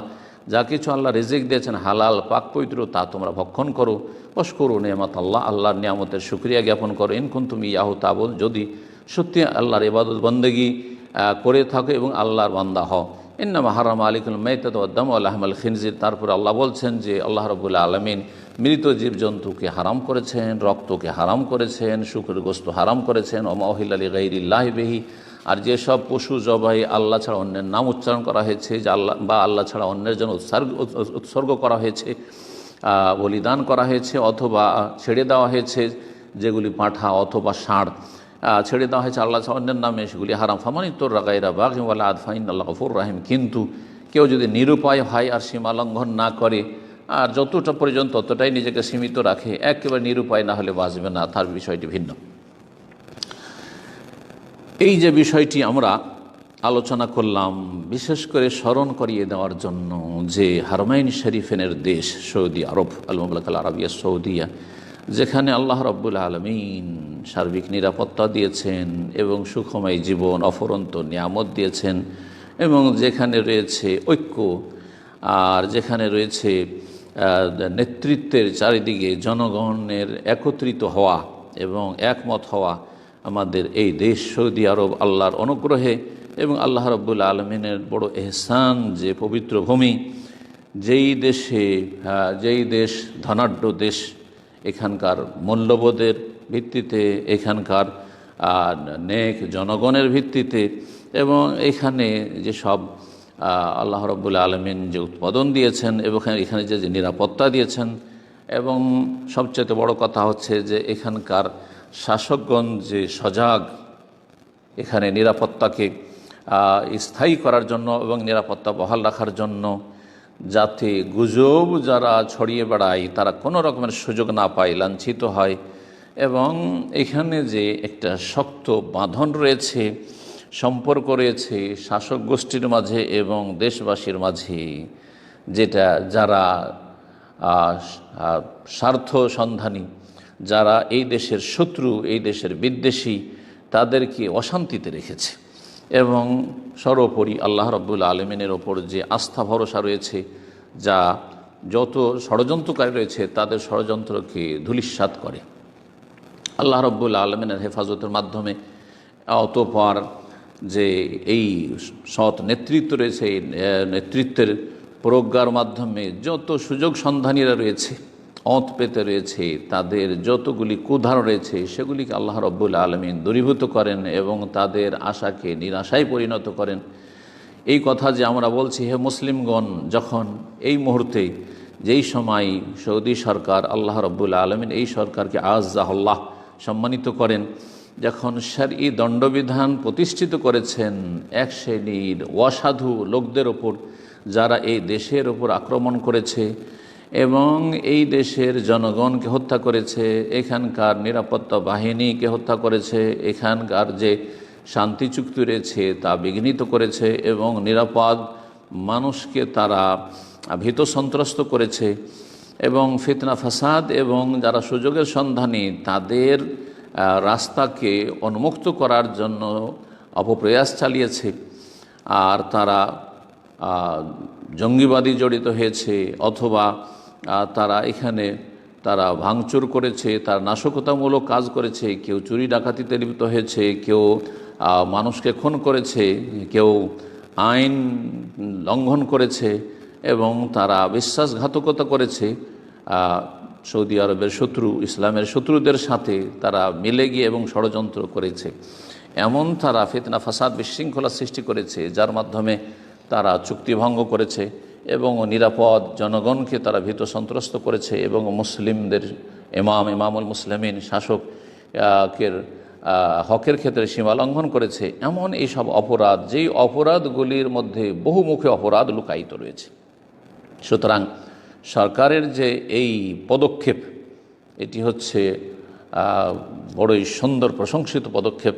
যা কিছু আল্লাহ রিজিক দিয়েছেন হালাল পাক পবিত্র তা তোমরা ভক্ষণ করো। ওয়াশকুরু নি'মাতাল্লাহ, আল্লাহর নিয়ামতের শুকরিয়া জ্ঞাপন করো। ইন কুনতুম ইয়াহু তা'বুদুন, যদি সত্যি আল্লাহর ইবাদত বন্দেগী করে থাকো এবং আল্লাহর বান্দা হও। ইন্নামা হারামা আলাইকুমুল মাইতাতা ওয়াদ-দাম ওয়া লাহমাল খিনজির, তারপর আল্লাহ বলছেন যে আল্লাহ রাব্বুল আলামিন মৃত জীবজন্তুকে হারাম করেছেন, রক্তকে হারাম করেছেন, শুকরের গোশত হারাম করেছেন। ওয়া মা উহিল্লা লিগাইরিল্লাহি বিহি, আর যেসব পশু জবাই আল্লাহ ছাড়া অন্যের নাম উচ্চারণ করা হয়েছে, যে আল্লাহ বা আল্লাহ ছাড়া অন্যের জন্য উৎসর্গ করা হয়েছে, বলিদান করা হয়েছে অথবা ছেড়ে দেওয়া হয়েছে, যেগুলি পাঁঠা অথবা ষাঁড় ছেড়ে দেওয়া হয়েছে আল্লাহ অন্যের নামে, সেগুলি হারাম। ফামানি তোর গায়রা বাগি ওয়ালা আদ ফাইনাল্লাহু গফুর রাহিম, কিন্তু কেউ যদি নিরুপায় হয় আর সীমা লঙ্ঘন না করে আর যতটা প্রয়োজন ততটাই নিজেকে সীমিত রাখে, একেবারে নিরুপায় না হলে বাঁচবে না, তার বিষয়টি ভিন্ন। এই যে বিষয়টি আমরা আলোচনা করলাম, বিশেষ করে স্মরণ করিয়ে দেওয়ার জন্য যে হারমাইন শরীফের দেশ সৌদি আরব, আল মামলাকা আল আরাবিয়া সৌদিয়া, যেখানে আল্লাহ রাব্বুল আলামিন সার্বিক নিরাপত্তা দিয়েছেন এবং সুখময় জীবন অফুরন্ত নিয়ামত দিয়েছেন, এবং যেখানে রয়েছে ঐক্য আর যেখানে রয়েছে নেতৃত্বের চারিদিকে জনগণের একত্রিত হওয়া এবং একমত হওয়া, আমাদের এই দেশ সৌদি আরব আল্লাহর অনুগ্রহে এবং আল্লাহ রাব্বুল আলামিনের বড় এহসান যে পবিত্র ভূমি, যেই দেশ ধনাঢ্য দেশ, এখানকার মূল্যবোধের ভিত্তিতে, এখানকার নেক জনগণের ভিত্তিতে, এবং এখানে যে সব আল্লাহ রাব্বুল আলামিন যে উৎপাদন দিয়েছেন এবং এখানে যে নিরাপত্তা দিয়েছেন, এবং সবচেয়ে বড় কথা হচ্ছে যে এখানকার শাসকগণ যে সজাগ, এখানে নিরাপত্তাকে স্থায়ী করার জন্য এবং নিরাপত্তা বহাল রাখার জন্য, যাতে গুজব যারা ছড়িয়ে বেড়ায় তারা কোনো রকমের সুযোগ না পায়, লাঞ্ছিত হয়। এবং এখানে যে একটা শক্ত বাঁধন রয়েছে, সম্পর্ক রয়েছে শাসক গোষ্ঠীর মাঝে এবং দেশবাসীর মাঝে, যেটা যারা স্বার্থ সন্ধানী, যারা এই দেশের শত্রু, এই দেশের বিদ্বেষী, তাদেরকে অশান্তিতে রেখেছে। এবং সর্বোপরি আল্লাহ রাব্বুল আলামিনের ওপর যে আস্থা ভরসা রয়েছে, যা যত ষড়যন্ত্রকারী রয়েছে তাদের ষড়যন্ত্রকে ধূলিসাৎ করে আল্লাহ রাব্বুল আলামিনের হেফাজতের মাধ্যমে। অতঃপর যে এই সৎ নেতৃত্ব রয়েছে, এই নেতৃত্বের প্রজ্ঞার মাধ্যমে যত সুযোগ সন্ধানীরা রয়েছে অঁত পেতে রয়েছে, তাদের যতগুলি কুধার রয়েছে সেগুলিকে আল্লাহ রাব্বুল আলামিন দূরীভূত করেন এবং তাদের আশাকে নিরাশায় পরিণত করেন। এই কথা যে আমরা বলছি, হে মুসলিমগণ, যখন এই মুহূর্তে যেই সময় সৌদি সরকার, আল্লাহ রাব্বুল আলামিন এই সরকারকে আজ্জাহুল্লাহ সম্মানিত করেন, যখন শরঈ দণ্ডবিধান প্রতিষ্ঠিত করেছেন এক শ্রেণীর অসাধু লোকদের ওপর, যারা এই দেশের ওপর আক্রমণ করেছে এবং এই দেশের জনগণকে হত্যা করেছে, এখানকার নিরাপত্তা বাহিনীকে হত্যা করেছে, এখানকার যে শান্তি চুক্তি রয়েছে তা বিঘ্নিত করেছে এবং নিরাপদ মানুষকে তারা ভীত সন্ত্রস্ত করেছে এবং ফিতনা ফাসাদ এবং যারা সুযোগের সন্ধানী তাদের রাস্তাকে উন্মুক্ত করার জন্য অপপ্রয়াস চালিয়েছে, আর তারা জঙ্গিবাদী জড়িত হয়েছে অথবা তারা এখানে তারা ভাঙচুর করেছে, তার নাশকতামূলক কাজ করেছে, কেউ চুরি ডাকাতিতে লিপ্ত হয়েছে, কেউ মানুষকে খুন করেছে, কেউ আইন লঙ্ঘন করেছে এবং তারা বিশ্বাসঘাতকতা করেছে। সৌদি আরবের শত্রু, ইসলামের শত্রুদের সাথে তারা মিলে গিয়ে এবং ষড়যন্ত্র করেছে। এমন তারা ফিতনা ফাসাদ বিশৃঙ্খলা সৃষ্টি করেছে, যার মাধ্যমে তারা চুক্তিভঙ্গ করেছে এবং নিরাপদ জনগণকে তারা ভীত সন্ত্রস্ত করেছে এবং মুসলিমদের ইমামুল মুসলিমিন শাসকের হকের ক্ষেত্রে সীমা লঙ্ঘন করেছে। এমন এইসব অপরাধ, যেই অপরাধগুলির মধ্যে বহুমুখী অপরাধ লুকায়িত রয়েছে। সুতরাং সরকারের যে এই পদক্ষেপ, এটি হচ্ছে বড়ই সুন্দর প্রশংসিত পদক্ষেপ,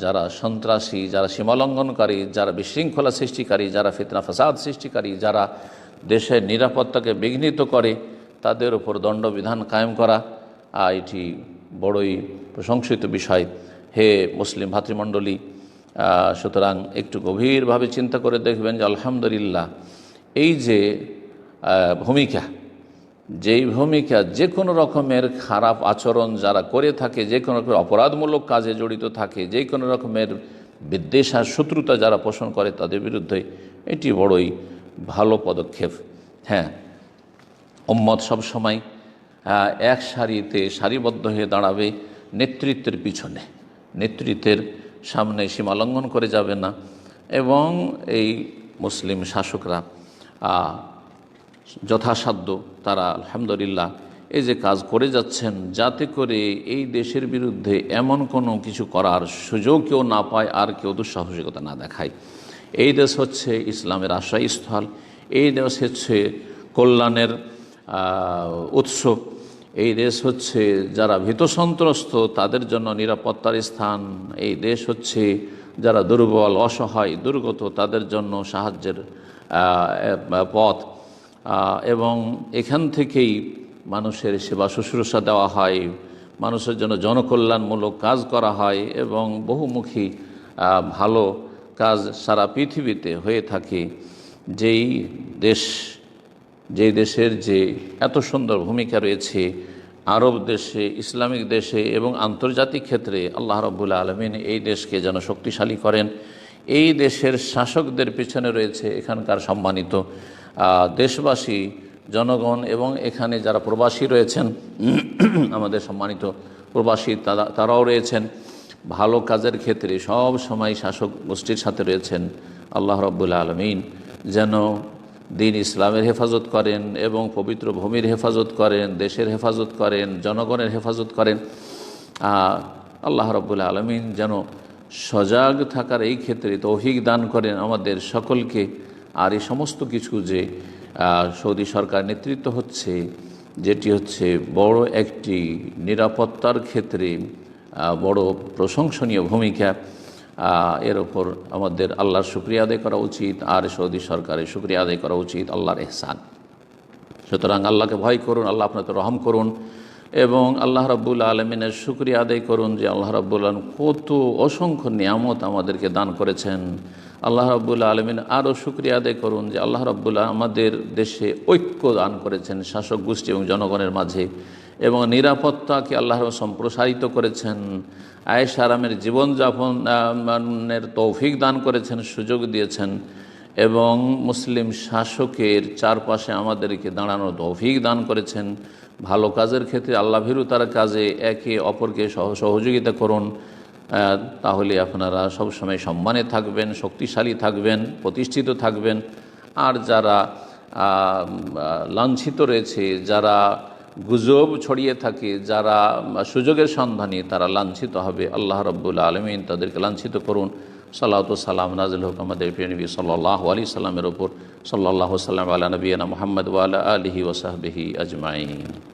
যারা সন্ত্রাসী, যারা সীমালঙ্ঘনকারী, যারা বিশৃঙ্খলা সৃষ্টিকারী, যারা ফিতনা ফাসাদ সৃষ্টিকারী, যারা দেশের নিরাপত্তাকে বিঘ্নিত করে, তাদের উপর দণ্ডবিধান কায়েম করা এটি বড়ই প্রশংসিত বিষয়। হে মুসলিম ভাতৃমণ্ডলী, সুতরাং একটু গভীরভাবে চিন্তা করে দেখবেন যে আলহামদুলিল্লাহ, এই যে ভূমিকা, যেই ভূমিকা যে কোনো রকমের খারাপ আচরণ যারা করে থাকে, যে কোনো রকমের অপরাধমূলক কাজে জড়িত থাকে, যে কোনো রকমের বিদ্বেষ আর শত্রুতা যারা পোষণ করে তাদের বিরুদ্ধে, এটি বড়ই ভালো পদক্ষেপ। হ্যাঁ, উম্মত সবসময় এক সারিতে সারিবদ্ধ হয়ে দাঁড়াবে নেতৃত্বের পিছনে, নেতৃত্বের সামনে সীমালঙ্ঘন করে যাবে না এবং এই মুসলিম শাসকরা যথাসাধ্য তারা আলহামদুলিল্লাহ এই যে কাজ করে যাচ্ছেন, যাতে করে এই দেশের বিরুদ্ধে এমন কোনো কিছু করার সুযোগ কেউ না পায় আর কেউ দুঃসাহসিকতা না দেখায়। এই দেশ হচ্ছে ইসলামের আশ্রয়স্থল, এই দেশ হচ্ছে কল্যাণের উৎস, এই দেশ হচ্ছে যারা ভীত সন্ত্রস্ত তাদের জন্য নিরাপত্তার স্থান, এই দেশ হচ্ছে যারা দুর্বল, অসহায়, দুর্গত তাদের জন্য সাহায্যের পথ, এবং এখান থেকেই মানুষের সেবা শুশ্রূষা দেওয়া হয়, মানুষের জন্য জনকল্যাণমূলক কাজ করা হয় এবং বহুমুখী ভালো কাজ সারা পৃথিবীতে হয়ে থাকে। যেই দেশের যে এত সুন্দর ভূমিকা রয়েছে আরব দেশে, ইসলামিক দেশে এবং আন্তর্জাতিক ক্ষেত্রে, আল্লাহ রাব্বুল আলামিন এই দেশকে যেন শক্তিশালী করেন। এই দেশের শাসকদের পিছনে রয়েছে এখানকার সম্মানিত দেশবাসী, জনগণ এবং এখানে যারা প্রবাসী রয়েছেন, আমাদের সম্মানিত প্রবাসী তারাও রয়েছেন ভালো কাজের ক্ষেত্রে, সব সময় শাসক গোষ্ঠীর সাথে রয়েছেন। আল্লাহ রাব্বুল আলামিন যেন দিন ইসলামের হেফাজত করেন এবং পবিত্র ভূমির হেফাজত করেন, দেশের হেফাজত করেন, জনগণের হেফাজত করেন। আল্লাহ রাব্বুল আলামিন যেন সজাগ থাকার এই ক্ষেত্রে তৌফিক দান করেন আমাদের সকলকে। আর এই সমস্ত কিছু যে সৌদি সরকার নেতৃত্ব হচ্ছে, যেটি হচ্ছে বড় একটি নিরাপত্তার ক্ষেত্রে বড় প্রশংসনীয় ভূমিকা, এর ওপর আমাদের আল্লাহর শুকরিয়া আদায় করা উচিত আর সৌদি সরকারের শুকরিয়া আদায় করা উচিত, আল্লাহর এহসান। সুতরাং আল্লাহকে ভয় করুন, আল্লাহ আপনাকে রহম করুন এবং আল্লাহ রাব্বুল আলামিনের শুকরিয়া আদায় করুন যে আল্লাহ রাব্বুল আলামিন কত অসংখ্য নিয়ামত আমাদেরকে দান করেছেন। আল্লাহ রাব্বুল আলামিন আরও শুকরিয়া আদায় করুন যে আল্লাহ রাব্বুল আমাদের দেশে ঐক্য দান করেছেন শাসক গোষ্ঠী এবং জনগণের মাঝে, এবং নিরাপত্তাকে আল্লাহ সম্প্রসারিত করেছেন, আয়েশ আরামের জীবনযাপনের তৌফিক দান করেছেন, সুযোগ দিয়েছেন এবং মুসলিম শাসকের চারপাশে আমাদেরকে দাঁড়ানোর তৌফিক দান করেছেন। ভালো কাজের ক্ষেত্রে আল্লাহভীরুতার কাজে একে অপরকে সহযোগিতা করুন, তাহলে আপনারা সবসময় সম্মানে থাকবেন, শক্তিশালী থাকবেন, প্রতিষ্ঠিত থাকবেন। আর যারা লাঞ্ছিত রয়েছে, যারা গুজব ছড়িয়ে থাকে, যারা সুযোগের সন্ধানী, তারা লাঞ্ছিত হবে। আল্লাহ রাব্বুল আলামিন তাদেরকে লাঞ্ছিত করুন। সালাতু সালাম নাজিল হোক আমাদের প্রিয় নবী সাল্লাল্লাহু আলাইহি সাল্লামের ওপর। সাল্লাল্লাহু সাল্লাম আলা নবিয়িনা মুহাম্মদ ওয়া আলা আলিহি ওয়া সাহবিহি আজমাইন।